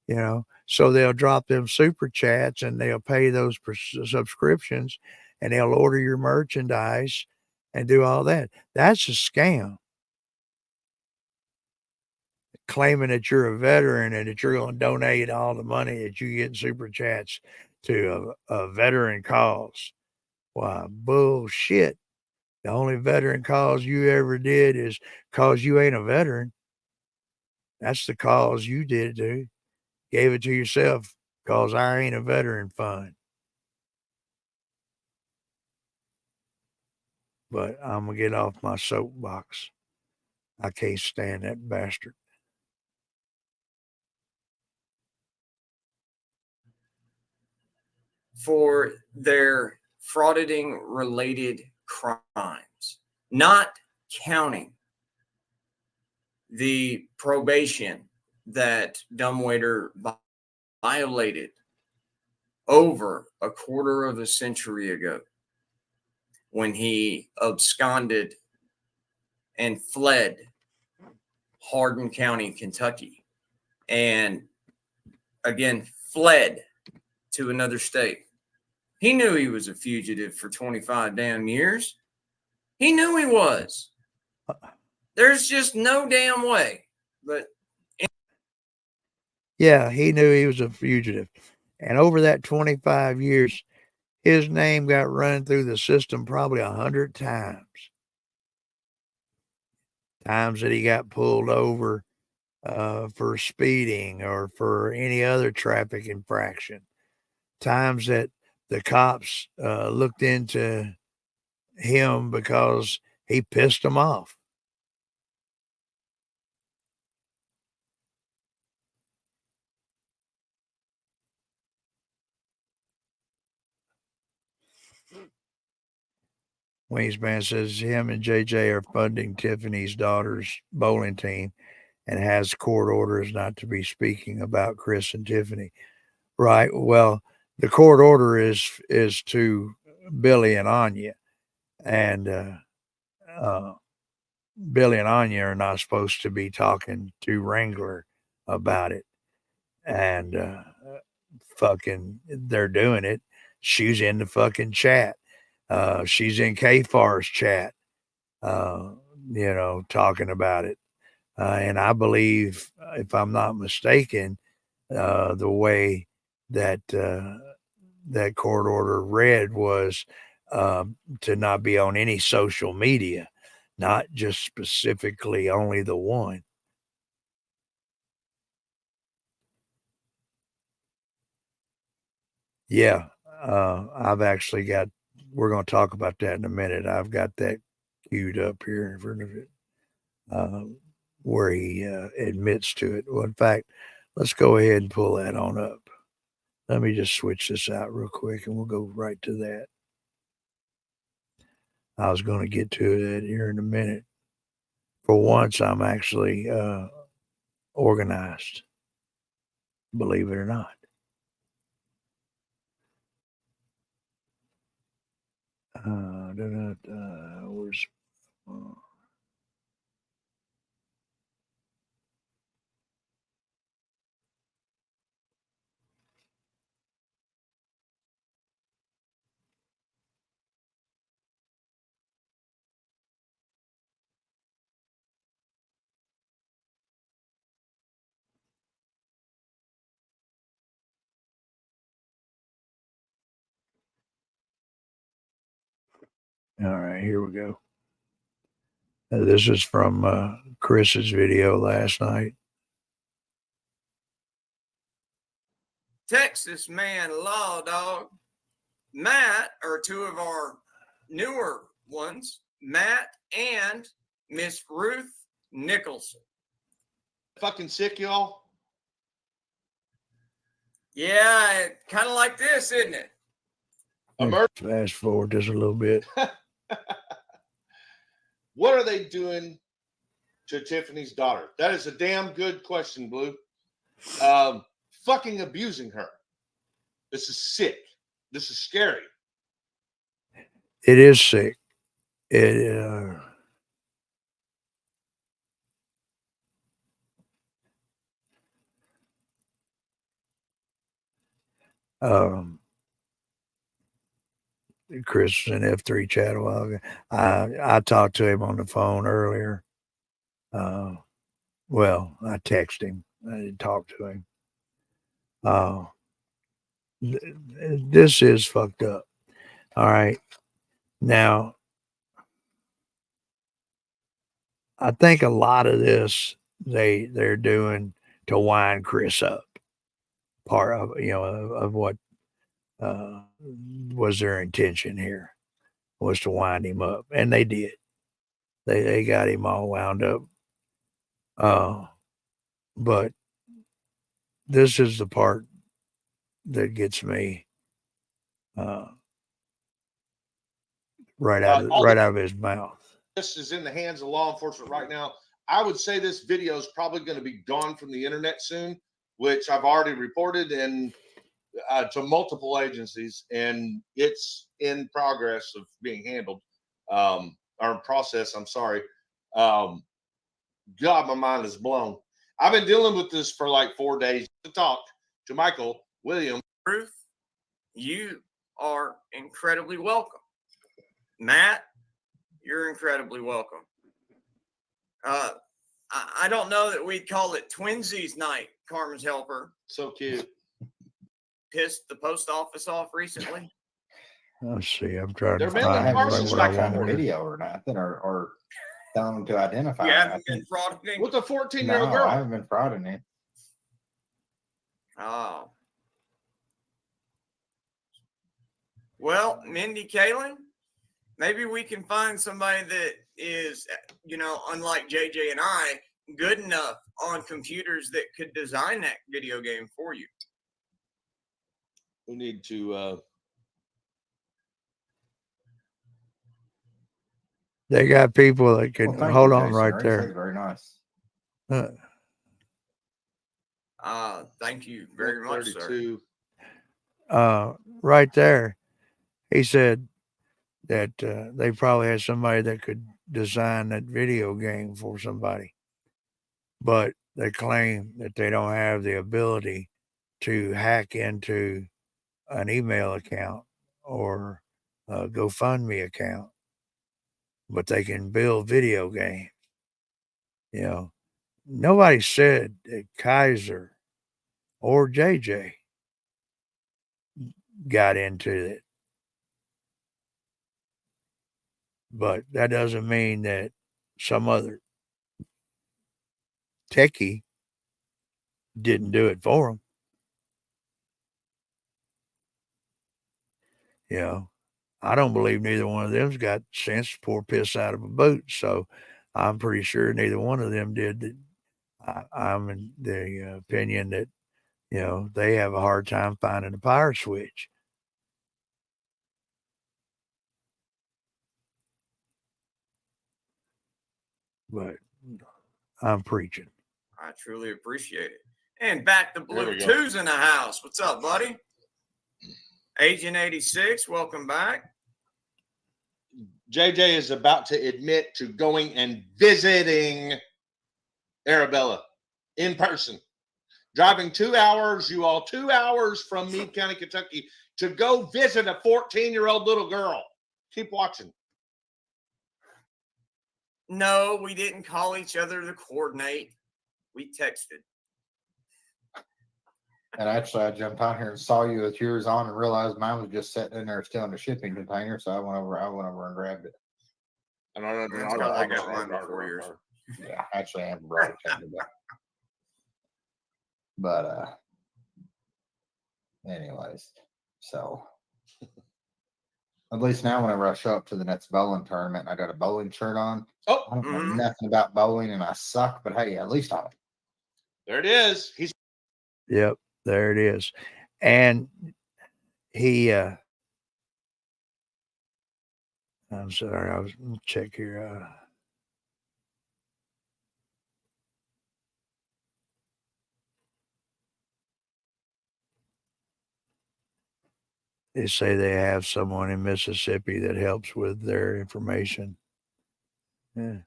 you know. So they'll drop them super chats and they'll pay those subscriptions and they'll order your merchandise and do all that. That's a scam. Claiming that you're a veteran and that you're going to donate all the money that you get in super chats to a veteran cause. Why, bullshit. The only veteran cause you ever did is cause you ain't a veteran. That's the cause you did it to. Gave it to yourself cause I ain't a veteran fund. But I'm going to get off my soapbox. I can't stand that bastard. For their frauditing related crimes, not counting the probation that Dumbwaiter violated over a quarter of a century ago when he absconded and fled Hardin County, Kentucky, and again fled to another state. He knew he was a fugitive for 25 damn years. He knew he was. There's just no damn way. But yeah, he knew he was a fugitive. And over that 25 years, his name got run through the system probably 100 times. Times that he got pulled over for speeding or for any other traffic infraction. Times that the cops looked into him because he pissed them off. Wingspan says him and JJ are funding Tiffany's daughter's bowling team and has court orders not to be speaking about Chris and Tiffany. Right. Well, the court order is to Billy and Anya, and Billy and Anya are not supposed to be talking to Wrangler about it. And fucking, they're doing it. She's in the fucking chat. She's in KFARR's chat, talking about it. And I believe, if I'm not mistaken, the way that that court order read was to not be on any social media, not just specifically only the one. Yeah, I've actually got, we're going to talk about that in a minute. I've got that queued up here in front of it, where he admits to it. Well, in fact, let's go ahead and pull that on up. Let me just switch this out real quick and we'll go right to that. I was going to get to it here in a minute. For once, I'm actually organized, believe it or not. Where's all right, here we go. This is from Chris's video last night. Texas man law dog, Matt, are two of our newer ones, Matt and Miss Ruth Nicholson. Fucking sick, y'all. Yeah, kind of like this, isn't it? Fast forward just a little bit. What are they doing to Tiffany's daughter? That is a damn good question, Blue. fucking abusing her. This is sick. This is scary. It is sick. It um Chris was in F3 chat a while ago. I talked to him on the phone earlier. Well, I texted him. I didn't talk to him. This is fucked up. All right. Now, I think a lot of this they're doing to wind Chris up. Part of of what was their intention here was to wind him up, and they did. They got him all wound up. But this is the part that gets me right out of his mouth. This is in the hands of law enforcement right now. I would say this video is probably going to be gone from the internet soon, which I've already reported and to multiple agencies, and it's in progress of being handled or in process. I'm sorry. God, my mind is blown. I've been dealing with this for like 4 days. To talk to Michael Williams. Ruth, you are incredibly welcome. Matt, you're incredibly welcome. I don't know that we'd call it twinsies night, Carmen's helper. So cute. Pissed the post office off recently. Let's see. I'm trying They're to mailing find parcels what I back on wanted. the video or nothing, or telling them to identify. You it. haven't been frauding? With a 14-year-old No, girl. I haven't been frauding it. Oh. Well, Mindy Kaling, maybe we can find somebody that is, unlike JJ and I, good enough on computers that could design that video game for you. We need to They got people that can Thank hold you, on Jason. right Already said there. very nice. Thank you very much, sir. Right there. He said that they probably had somebody that could design that video game for somebody, but they claim that they don't have the ability to hack into an email account or a GoFundMe account, but they can build video games. Nobody said that KISER or JJ got into it. But that doesn't mean that some other techie didn't do it for them. I don't believe neither one of them's got sense to pour piss out of a boot. So I'm pretty sure neither one of them did. I'm in the opinion that, they have a hard time finding a power switch. But I'm preaching. I truly appreciate it. And back to There Blue we go. 2's in the house. What's up, buddy? Agent 86, welcome back. JJ is about to admit to going and visiting Arabella in person. Driving 2 hours, 2 hours from Meade County, Kentucky, to go visit a 14-year-old little girl. Keep watching. No, we didn't call each other to coordinate. We texted. And actually, I jumped on here and saw you with yours on and realized mine was just sitting in there still in the shipping container. So I went over and grabbed it. That's why I got mine before yours. Yeah, actually, I haven't brought it yet today. But anyways, so at least now whenever I show up to the next bowling tournament, I got a bowling shirt on. Oh, I don't know nothing about bowling and I suck, but hey, at least there it is. Yep, there it is. And he I'm sorry, I was check here. they say they have someone in Mississippi that helps with their information. Yeah.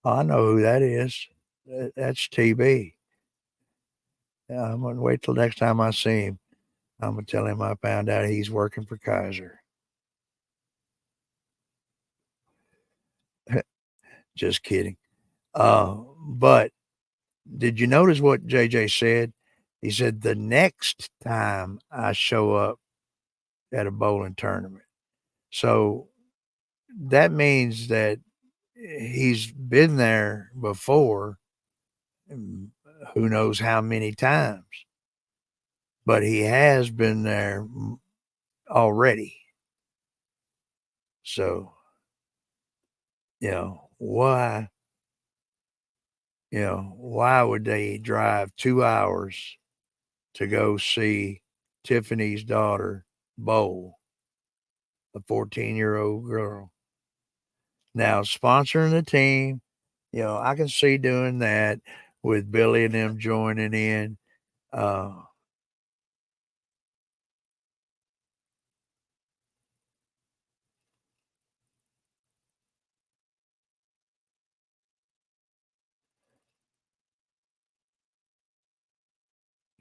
I know who that is. That's TB. Yeah, I'm gonna wait till next time I see him. I'm gonna tell him I found out he's working for KISER. Just kidding. But did you notice what JJ said? He said the next time I show up at a bowling tournament. So that means that he's been there before, who knows how many times, but he has been there already. So, why, why would they drive 2 hours to go see Tiffany's daughter bowl, a 14-year-old girl? Now, sponsoring the team, I can see doing that with Billy and them joining in.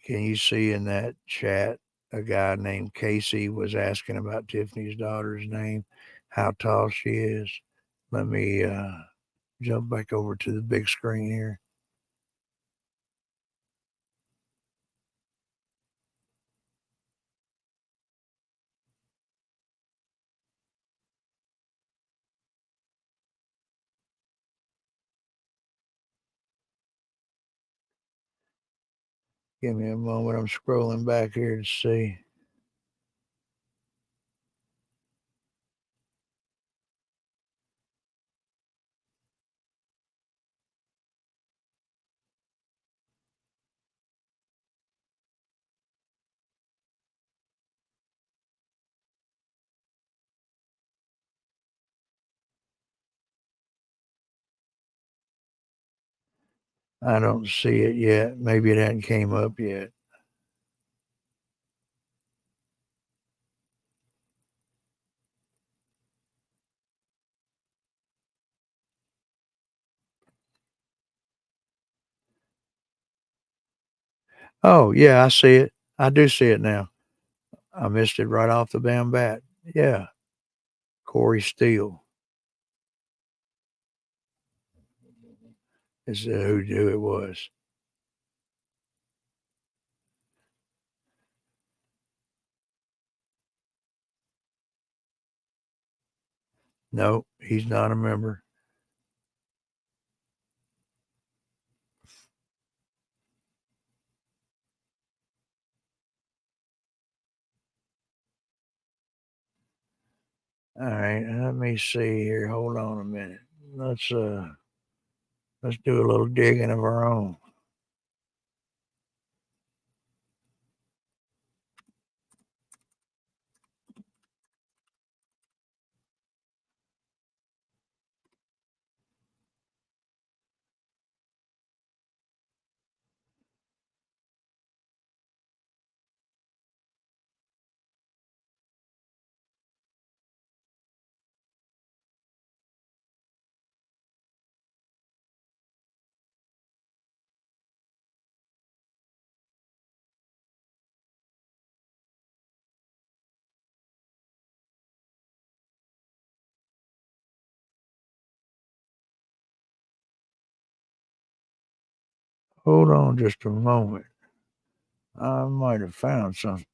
Can you see in that chat a guy named Casey was asking about Tiffany's daughter's name, how tall she is? Let me jump back over to the big screen here. Give me a moment. I'm scrolling back here to see. I don't see it yet. Maybe it hadn't came up yet. Oh, yeah, I see it. I do see it now. I missed it right off the damn bat. Yeah, Corey Steele is who it was. No, he's not a member. All right, let me see here. Hold on a minute. Let's do a little digging of our own. Hold on just a moment. I might have found something.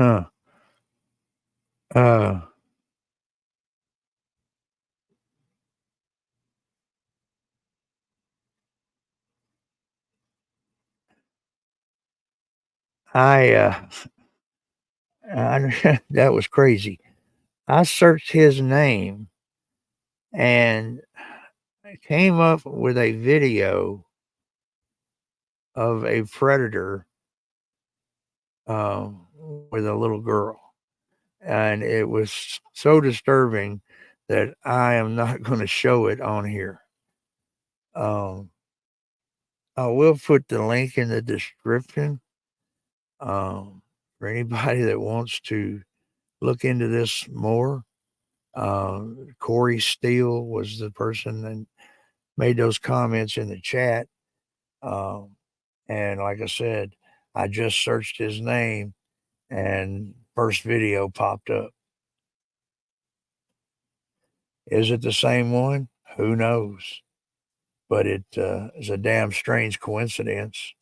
Huh. Uh, I, that was crazy. I searched his name and came up with a video of a predator with a little girl. And it was so disturbing that I am not going to show it on here. I will put the link in the description for anybody that wants to look into this more. Corey Steele was the person that made those comments in the chat. And like I said, I just searched his name and first video popped up. Is it the same one? Who knows? But it is a damn strange coincidence.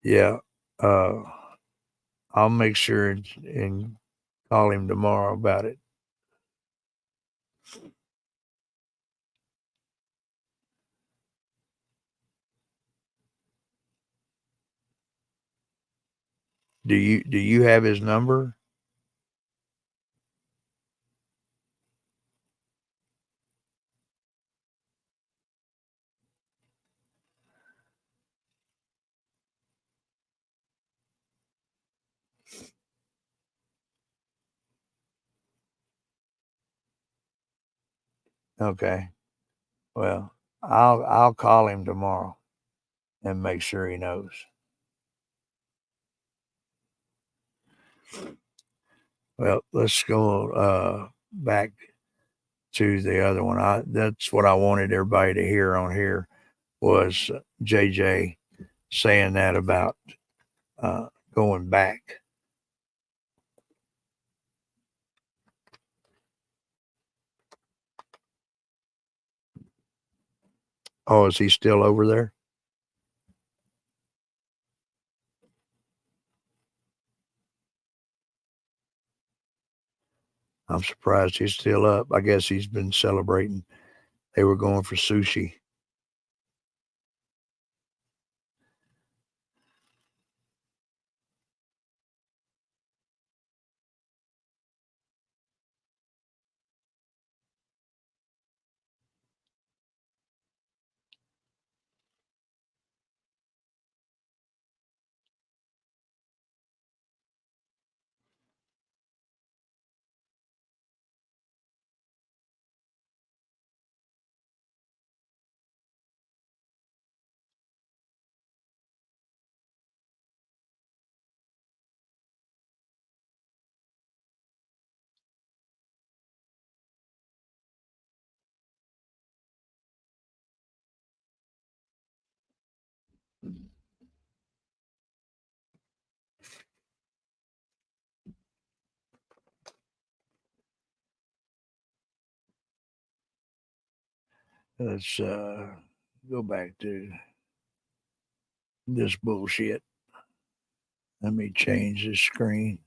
Yeah. I'll make sure and call him tomorrow about it. Do you have his number? Okay. Well, I'll call him tomorrow and make sure he knows. Well, let's go back to the other one. That's what I wanted everybody to hear on here was JJ saying that about going back. Oh, is he still over there? I'm surprised he's still up. I guess he's been celebrating. They were going for sushi. Let's go back to this bullshit. Let me change the screen.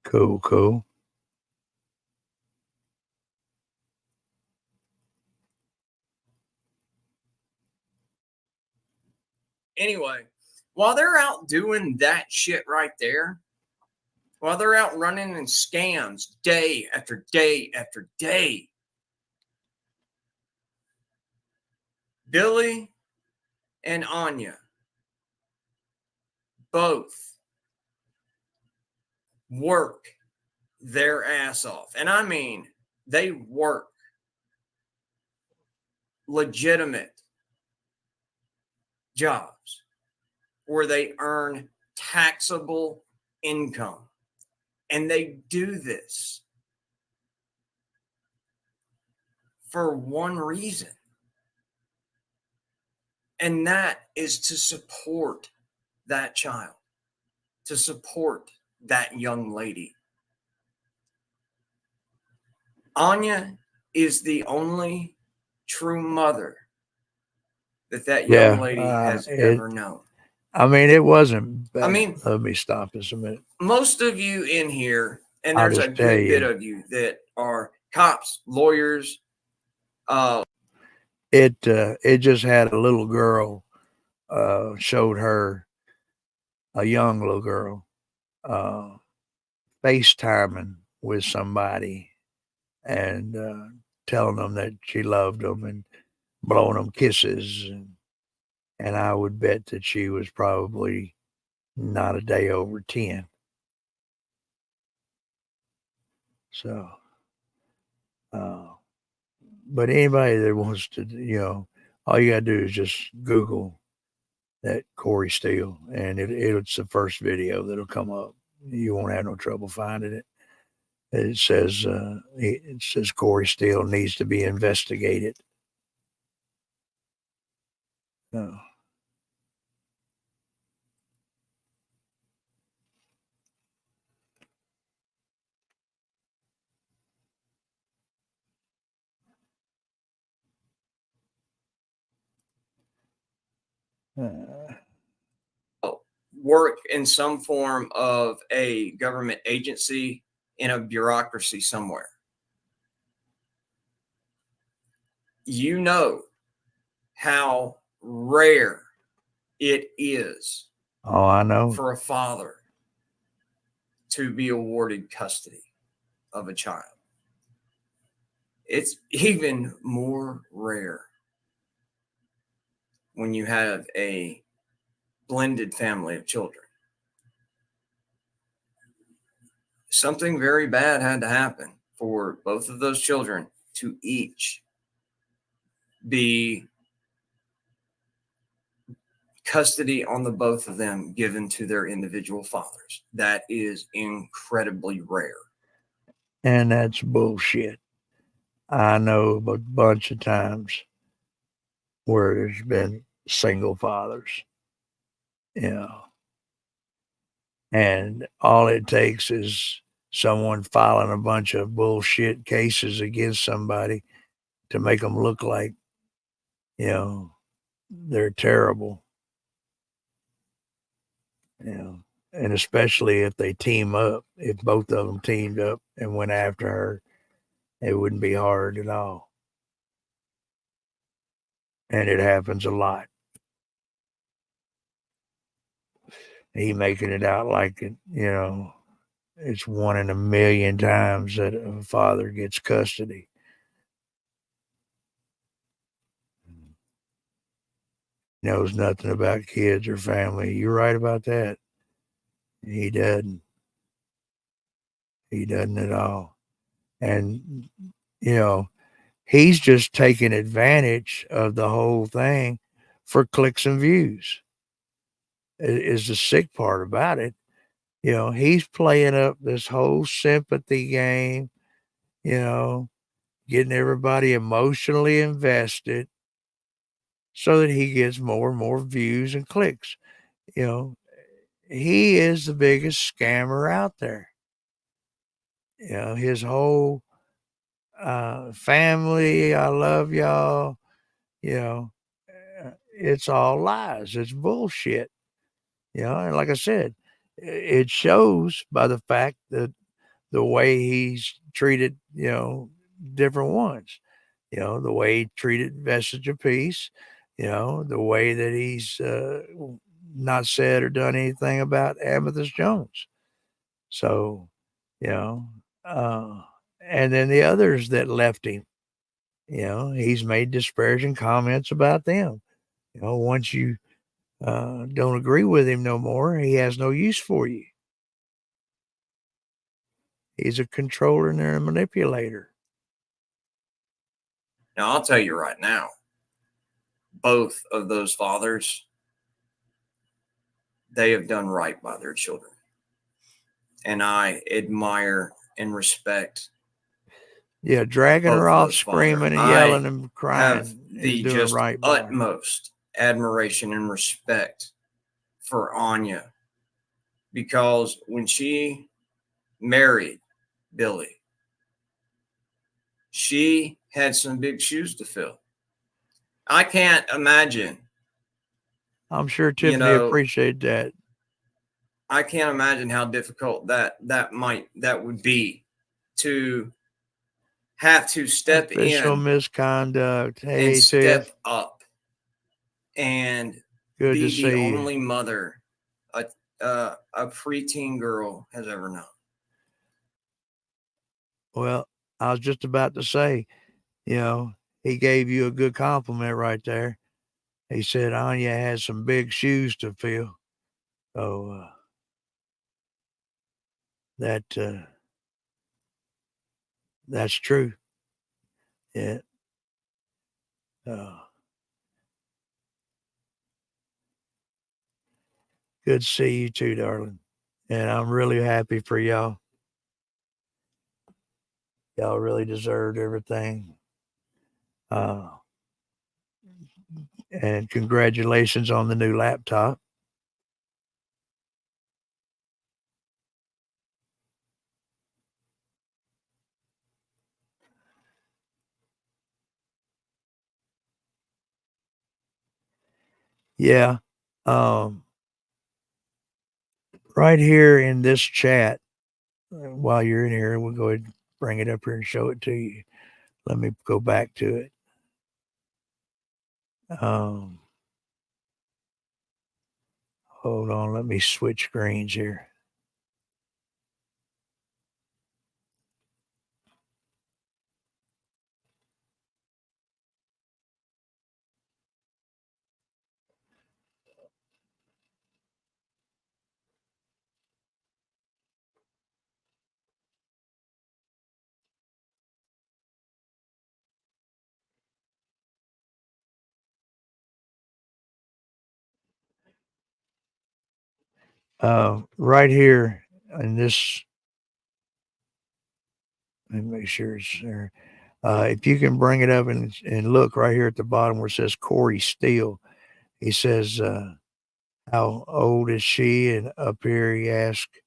Cool. Anyway, while they're out doing that shit right there, while they're out running in scams day after day after day, Billy and Anya both work their ass off. And I mean, they work legitimate jobs where they earn taxable income. And they do this for one reason. And that is to support that child, to support that young lady. Anya is the only true mother that young lady has ever known. I mean, it wasn't bad. I mean, let me stop this a minute. most of you in here, and I'll there's a just tell good bit you. of you that are cops, lawyers. It just had a little girl, showed her, a young little girl, FaceTiming with somebody and telling them that she loved them and blowing them kisses. And I would bet that she was probably not a day over 10. So, but anybody that wants to, all you got to do is just Google that Corey Steele, and it's the first video that'll come up. You won't have no trouble finding it. It says Corey Steele needs to be investigated. Oh. Work in some form of a government agency in a bureaucracy somewhere. You know how rare it is. Oh, I know. For a father to be awarded custody of a child. It's even more rare when you have a blended family of children. Something very bad had to happen for both of those children to each be custody on the both of them given to their individual fathers. That is incredibly rare. And that's bullshit. I know a bunch of times where there's been single fathers, and all it takes is someone filing a bunch of bullshit cases against somebody to make them look like, they're terrible, and especially if they team up, if both of them teamed up and went after her, it wouldn't be hard at all. And it happens a lot. He making it out like it, it's 1 in a million times that a father gets custody. He knows nothing about kids or family. You're right about that. He doesn't. He doesn't at all. And, he's just taking advantage of the whole thing for clicks and views. Is the sick part about it. He's playing up this whole sympathy game, getting everybody emotionally invested so that he gets more and more views and clicks. He is the biggest scammer out there. His whole family, I love y'all, it's all lies. It's bullshit. And like I said, it shows by the fact that the way he's treated, different ones, the way he treated Vestige of Peace, the way that he's not said or done anything about Amethyst Jones. So, and then the others that left him, he's made disparaging comments about them. Once you don't agree with him no more, he has no use for you. He's a controller and a manipulator. Now, I'll tell you right now, both of those fathers they have done right by their children. And I admire and respect. Yeah, dragging Both her of off, those screaming fathers. and I yelling and have crying the is doing just right by her. utmost admiration and respect for Anya, because when she married Billy, she had some big shoes to fill. I can't imagine. I'm sure Tiffany appreciated that. I can't imagine how difficult that would be to have to step Official in misconduct. and Hey, step Tiff. up and Good to be the see you. only mother a preteen girl has ever known. Well, I was just about to say, you know, he gave you a good compliment right there. He said Anya has some big shoes to fill. So that's true. Yeah. Good to see you too, darling. And I'm really happy for y'all. Y'all really deserved everything. And congratulations on the new laptop. Yeah. Right here in this chat, while you're in here, we'll go ahead and bring it up here and show it to you. Let me go back to it. Hold on, let me switch screens here. Right here in this, let me make sure it's there. If you can bring it up and look right here at the bottom where it says Corey Steele, he says, how old is she? And up here he asked,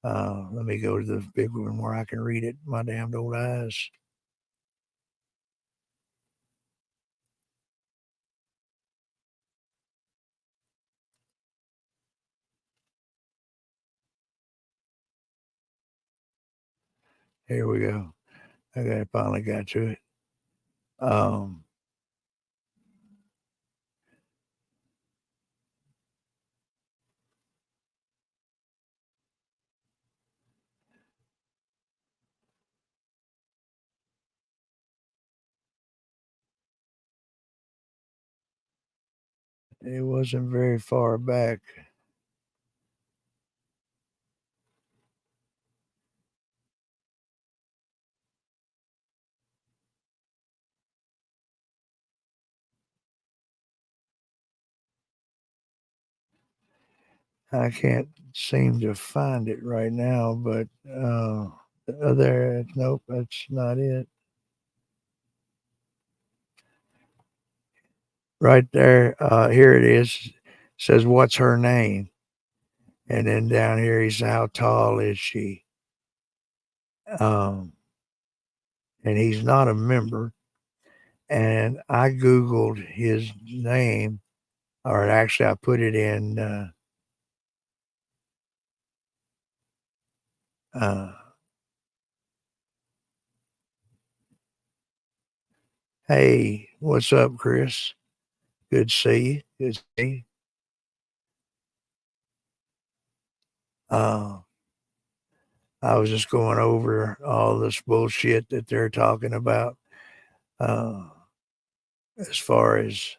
let me go to the big one where I can read it. My damned old eyes. Here we go. I finally got to it. It wasn't very far back. I can't seem to find it right now, but there, nope, that's not it. Right there, here it is. It says, what's her name? And then down here, he said, how tall is she? And he's not a member. And I Googled his name, or actually, I put it in. Hey, what's up, Chris? Good to see you. Good to see you. I was just going over all this bullshit that they're talking about as far as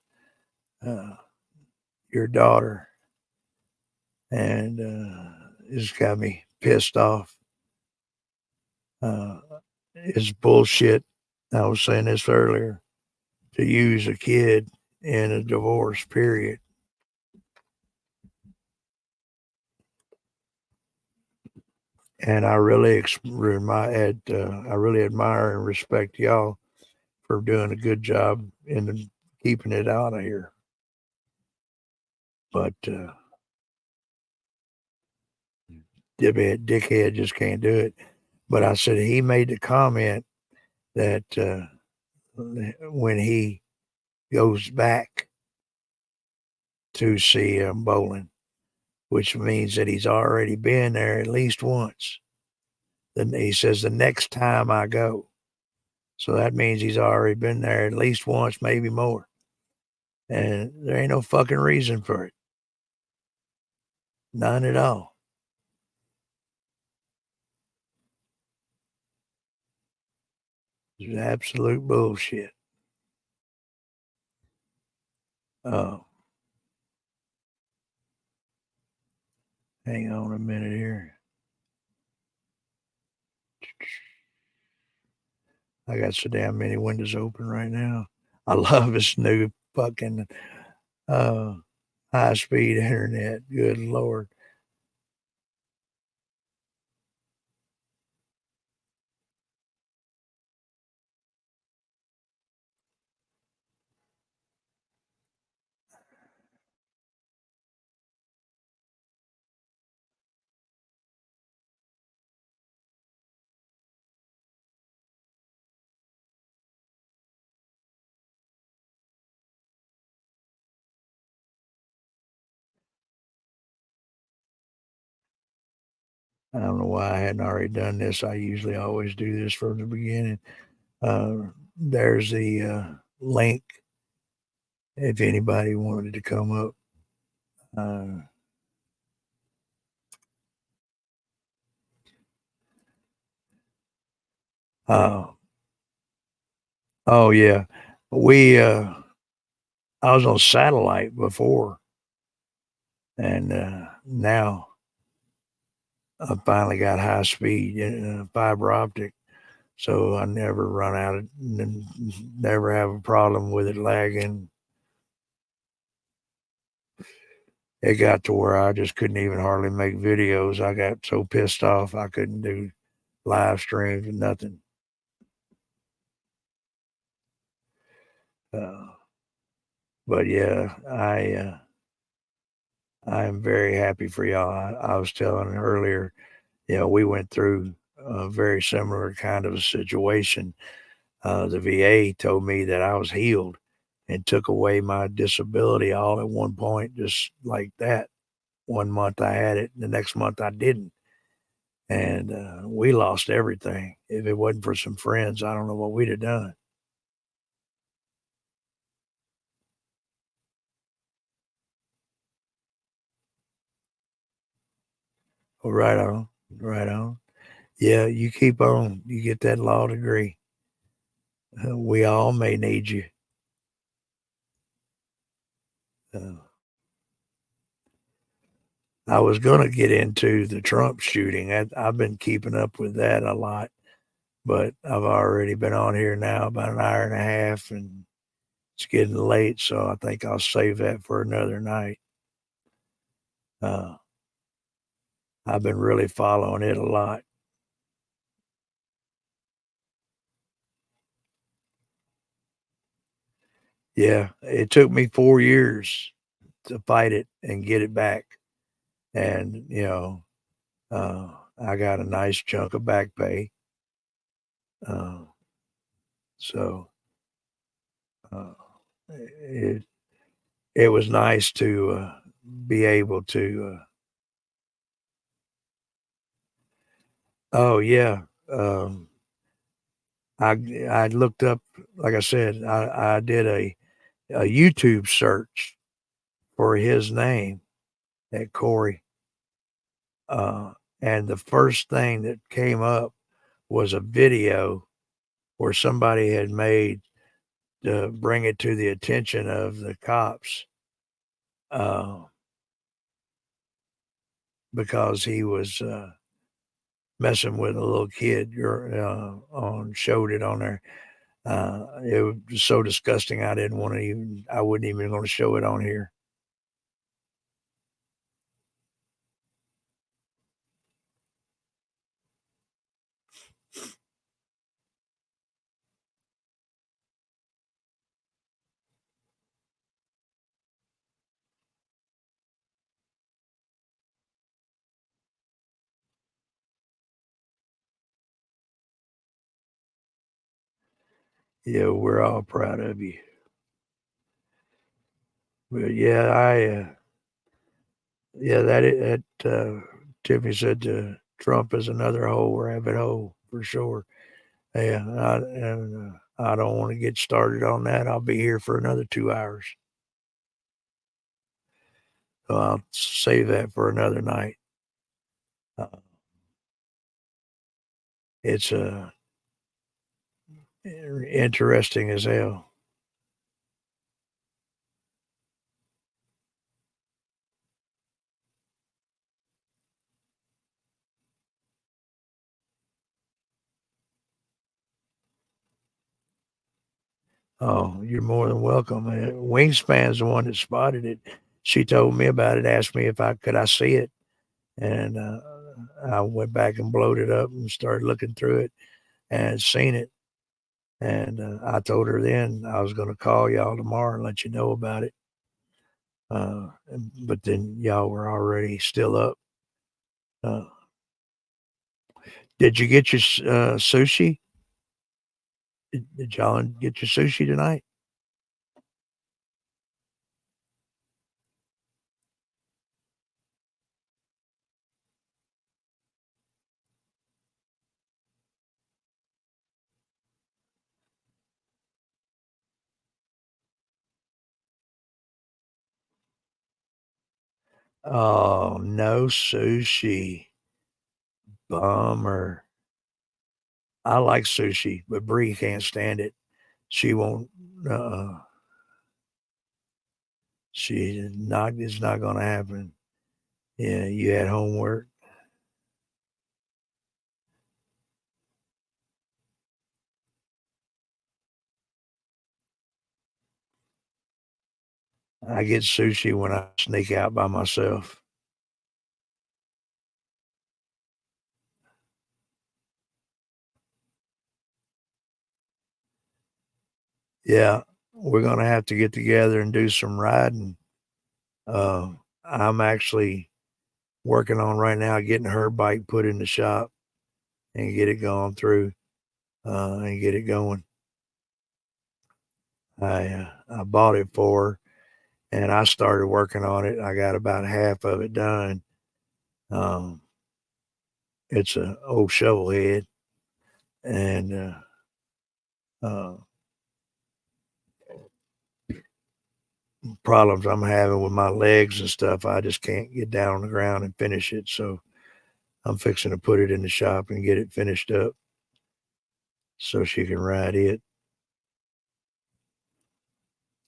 your daughter, and it's got me pissed off. It's bullshit. I was saying this earlier, to use a kid in a divorce, period. And I really I really admire and respect y'all for doing a good job in keeping it out of here. But dickhead just can't do it. But I said he made the comment that when he goes back to see bowling, which means that he's already been there at least once. Then he says the next time I go. So that means he's already been there at least once, maybe more. And there ain't no fucking reason for it. None at all. It's absolute bullshit. Hang on a minute here. I got so damn many windows open right now. I love this new fucking high-speed internet. Good Lord. I don't know why I hadn't already done this. I usually always do this from the beginning. There's the link if anybody wanted to come up. Oh yeah, I was on satellite before, and now I finally got high speed fiber optic, so I never run out of, never have a problem with it lagging. It got to where I just couldn't even hardly make videos. I got so pissed off I couldn't do live streams and nothing. But yeah, I am very happy for y'all. I was telling earlier, we went through a very similar kind of a situation. The VA told me that I was healed and took away my disability all at one point, just like that. 1 month I had it, the next month I didn't. And we lost everything. If it wasn't for some friends, I don't know what we'd have done. Oh, right on. Right on. Yeah, you keep on. You get that law degree. We all may need you. I was going to get into the Trump shooting. I've been keeping up with that a lot, but I've already been on here now about an hour and a half, and it's getting late, so I think I'll save that for another night. I've been really following it a lot. Yeah, it took me 4 years to fight it and get it back. And, I got a nice chunk of back pay. So it was nice to be able to. Oh yeah, I looked up, like I said, I did a YouTube search for his name at Corey, and the first thing that came up was a video where somebody had made to bring it to the attention of the cops, because he was messing with a little kid. Showed it on there. It was so disgusting. I wasn't even going to show it on here. Yeah, we're all proud of you. But yeah, Tiffany said Trump is another rabbit hole for sure. Yeah, I don't want to get started on that. I'll be here for another 2 hours. So I'll save that for another night. It's interesting as hell. Oh, you're more than welcome. Wingspan's the one that spotted it. She told me about it, asked me if I see it, and I went back and blowed it up and started looking through it and seen it. And I told her then I was going to call y'all tomorrow and let you know about it. But then y'all were already still up. Did you get your sushi? Did y'all get your sushi tonight? Oh, no sushi. Bummer. I like sushi, but Bree can't stand it. She won't. Uh, It's not going to happen. Yeah, you had homework. I get sushi when I sneak out by myself. Yeah, we're going to have to get together and do some riding. Uh, I'm actually working on right now getting her bike put in the shop and get it going through and get it going. I bought it for her and I started working on it. I got about half of it done. Um, it's an old shovel head, and uh, problems I'm having with my legs and stuff. I just can't get down on the ground and finish it. So I'm fixing to put it in the shop and get it finished up so she can ride it.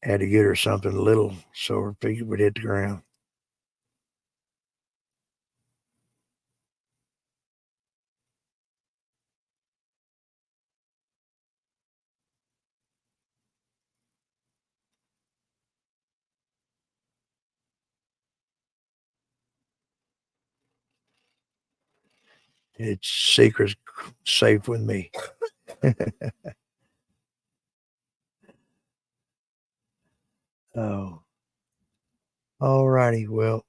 Had to get her something little so her feet would hit the ground. It's secret safe with me. Oh, all righty. Well,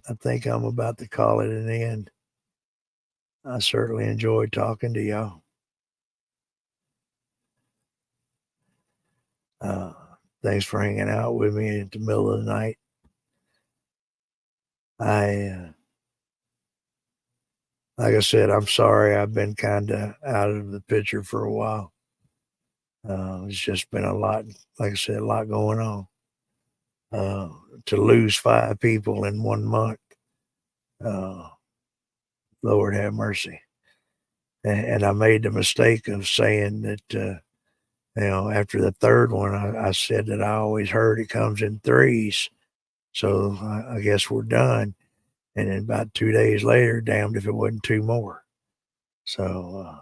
I think I'm about to call it an end. I certainly enjoyed talking to y'all. Uh, Thanks for hanging out with me at the middle of the night. Like I said, I'm sorry I've been kind of out of the picture for a while. It's just been a lot, like I said, a lot going on. Uh, to lose 5 people in 1 month, uh, Lord have mercy. And I made the mistake of saying that, after the third one, I said that I always heard it comes in threes. So I guess we're done. And then about 2 days later, damned if it wasn't 2 more. So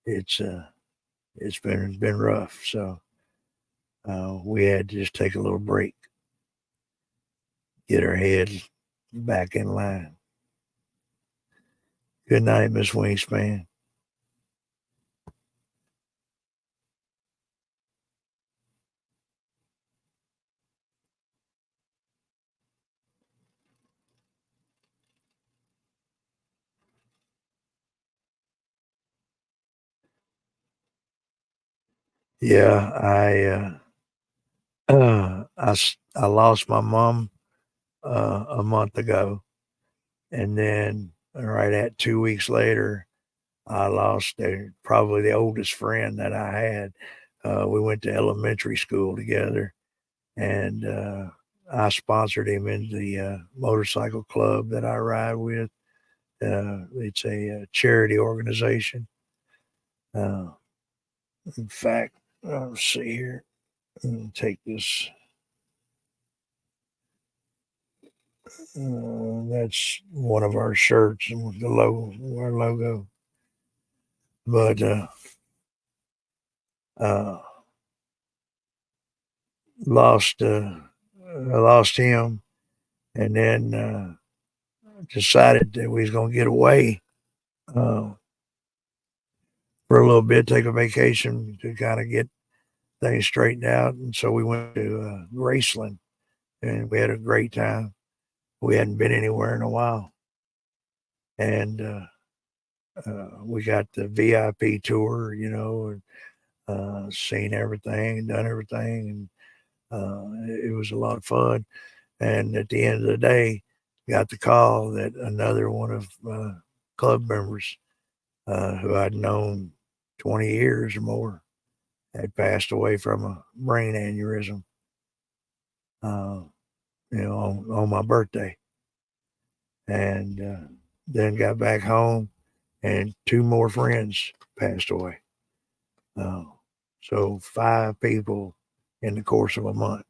it's been rough. So we had to just take a little break, get our heads back in line. Good night, Miss Wingspan. Yeah, I lost my mom a month ago, and then right at 2 weeks later, I lost probably the oldest friend that I had. We went to elementary school together, and I sponsored him in the motorcycle club that I ride with. It's a charity organization. Uh, in fact, let's see here. Take this. That's one of our shirts with the logo, our logo. But uh, lost I lost him, and then decided that we was gonna get away uh, for a little bit, take a vacation to kind of get things straightened out. And so we went to Graceland, and we had a great time. We hadn't been anywhere in a while, and we got the VIP tour, and seen everything and done everything, and it was a lot of fun. And at the end of the day, got the call that another one of club members who I'd known 20 years or more had passed away from a brain aneurysm, uh, on my birthday. And then got back home, and two more friends passed away. Uh, so 5 people in the course of a month.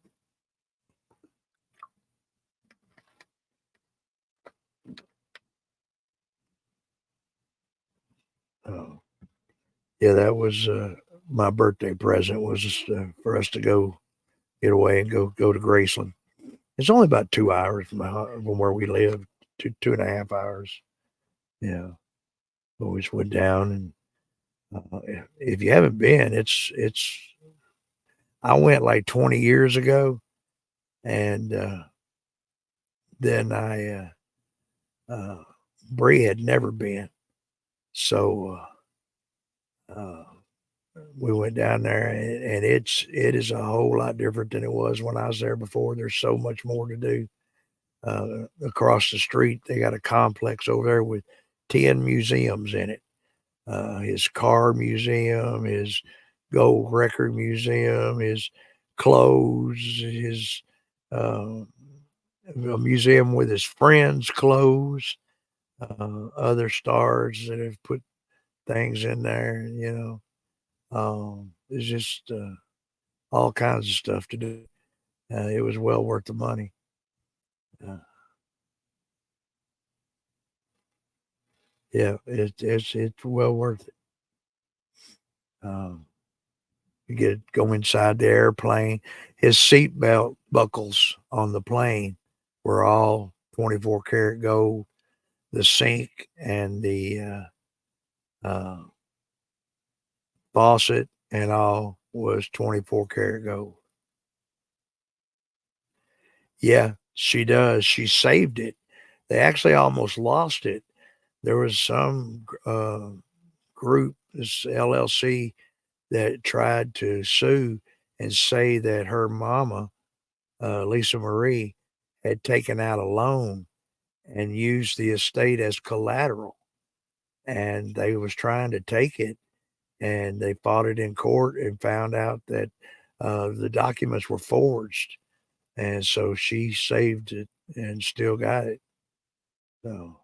Uh, yeah, that was my birthday present, was for us to go get away and go to Graceland. It's only about 2 hours from where we live, 2.5 hours. Yeah, but we just went down, and if you haven't been, it's. I went like 20 years ago, and then Bree had never been, so we went down there, and it is a whole lot different than it was when I was there before. There's so much more to do. Across the street, they got a complex over there with 10 museums in it. His car museum, his gold record museum, his clothes, his a museum with his friends' clothes, other stars that have put things in there. It's just all kinds of stuff to do. It was well worth the money. Uh, yeah, it's well worth it. Um, you go inside the airplane. His seatbelt buckles on the plane were all 24 karat gold. The sink and the faucet and all was 24 karat gold. Yeah, she does. She saved it. They actually almost lost it. There was some group, this LLC, that tried to sue and say that her mama, Lisa Marie, had taken out a loan and used the estate as collateral. And they was trying to take it, and they fought it in court and found out that the documents were forged. And so she saved it and still got it. So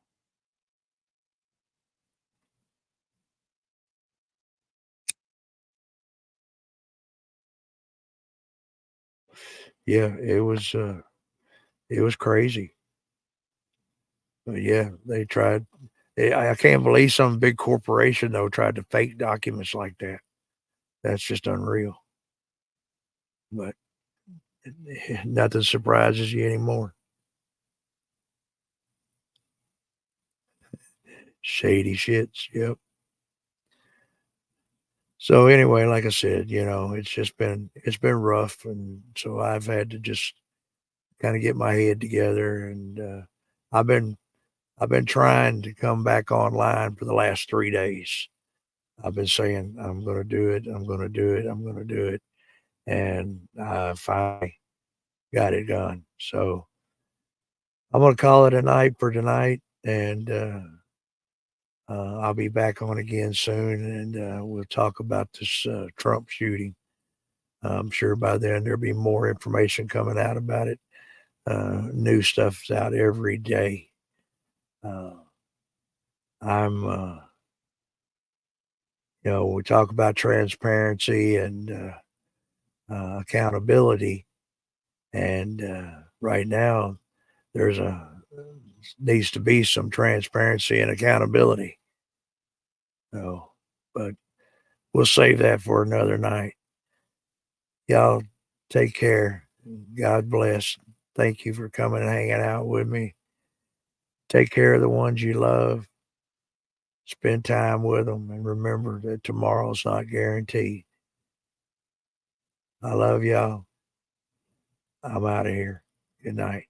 yeah, it was crazy. But yeah, they tried. I can't believe some big corporation though tried to fake documents like that. That's just unreal. But nothing surprises you anymore. Shady shits. Yep. So anyway, like I said, it's been rough, and so I've had to just kind of get my head together, and I've been I've been trying to come back online for the last 3 days. I've been saying, I'm going to do it. I'm going to do it. I'm going to do it. And I finally got it done. So I'm going to call it a night for tonight. And I'll be back on again soon. And we'll talk about this Trump shooting. I'm sure by then there'll be more information coming out about it. New stuff's out every day. We talk about transparency and accountability, and right now needs to be some transparency and accountability. But we'll save that for another night. Y'all take care. God bless. Thank you for coming and hanging out with me. Take care of the ones you love. Spend time with them, and remember that tomorrow's not guaranteed. I love y'all. I'm out of here. Good night.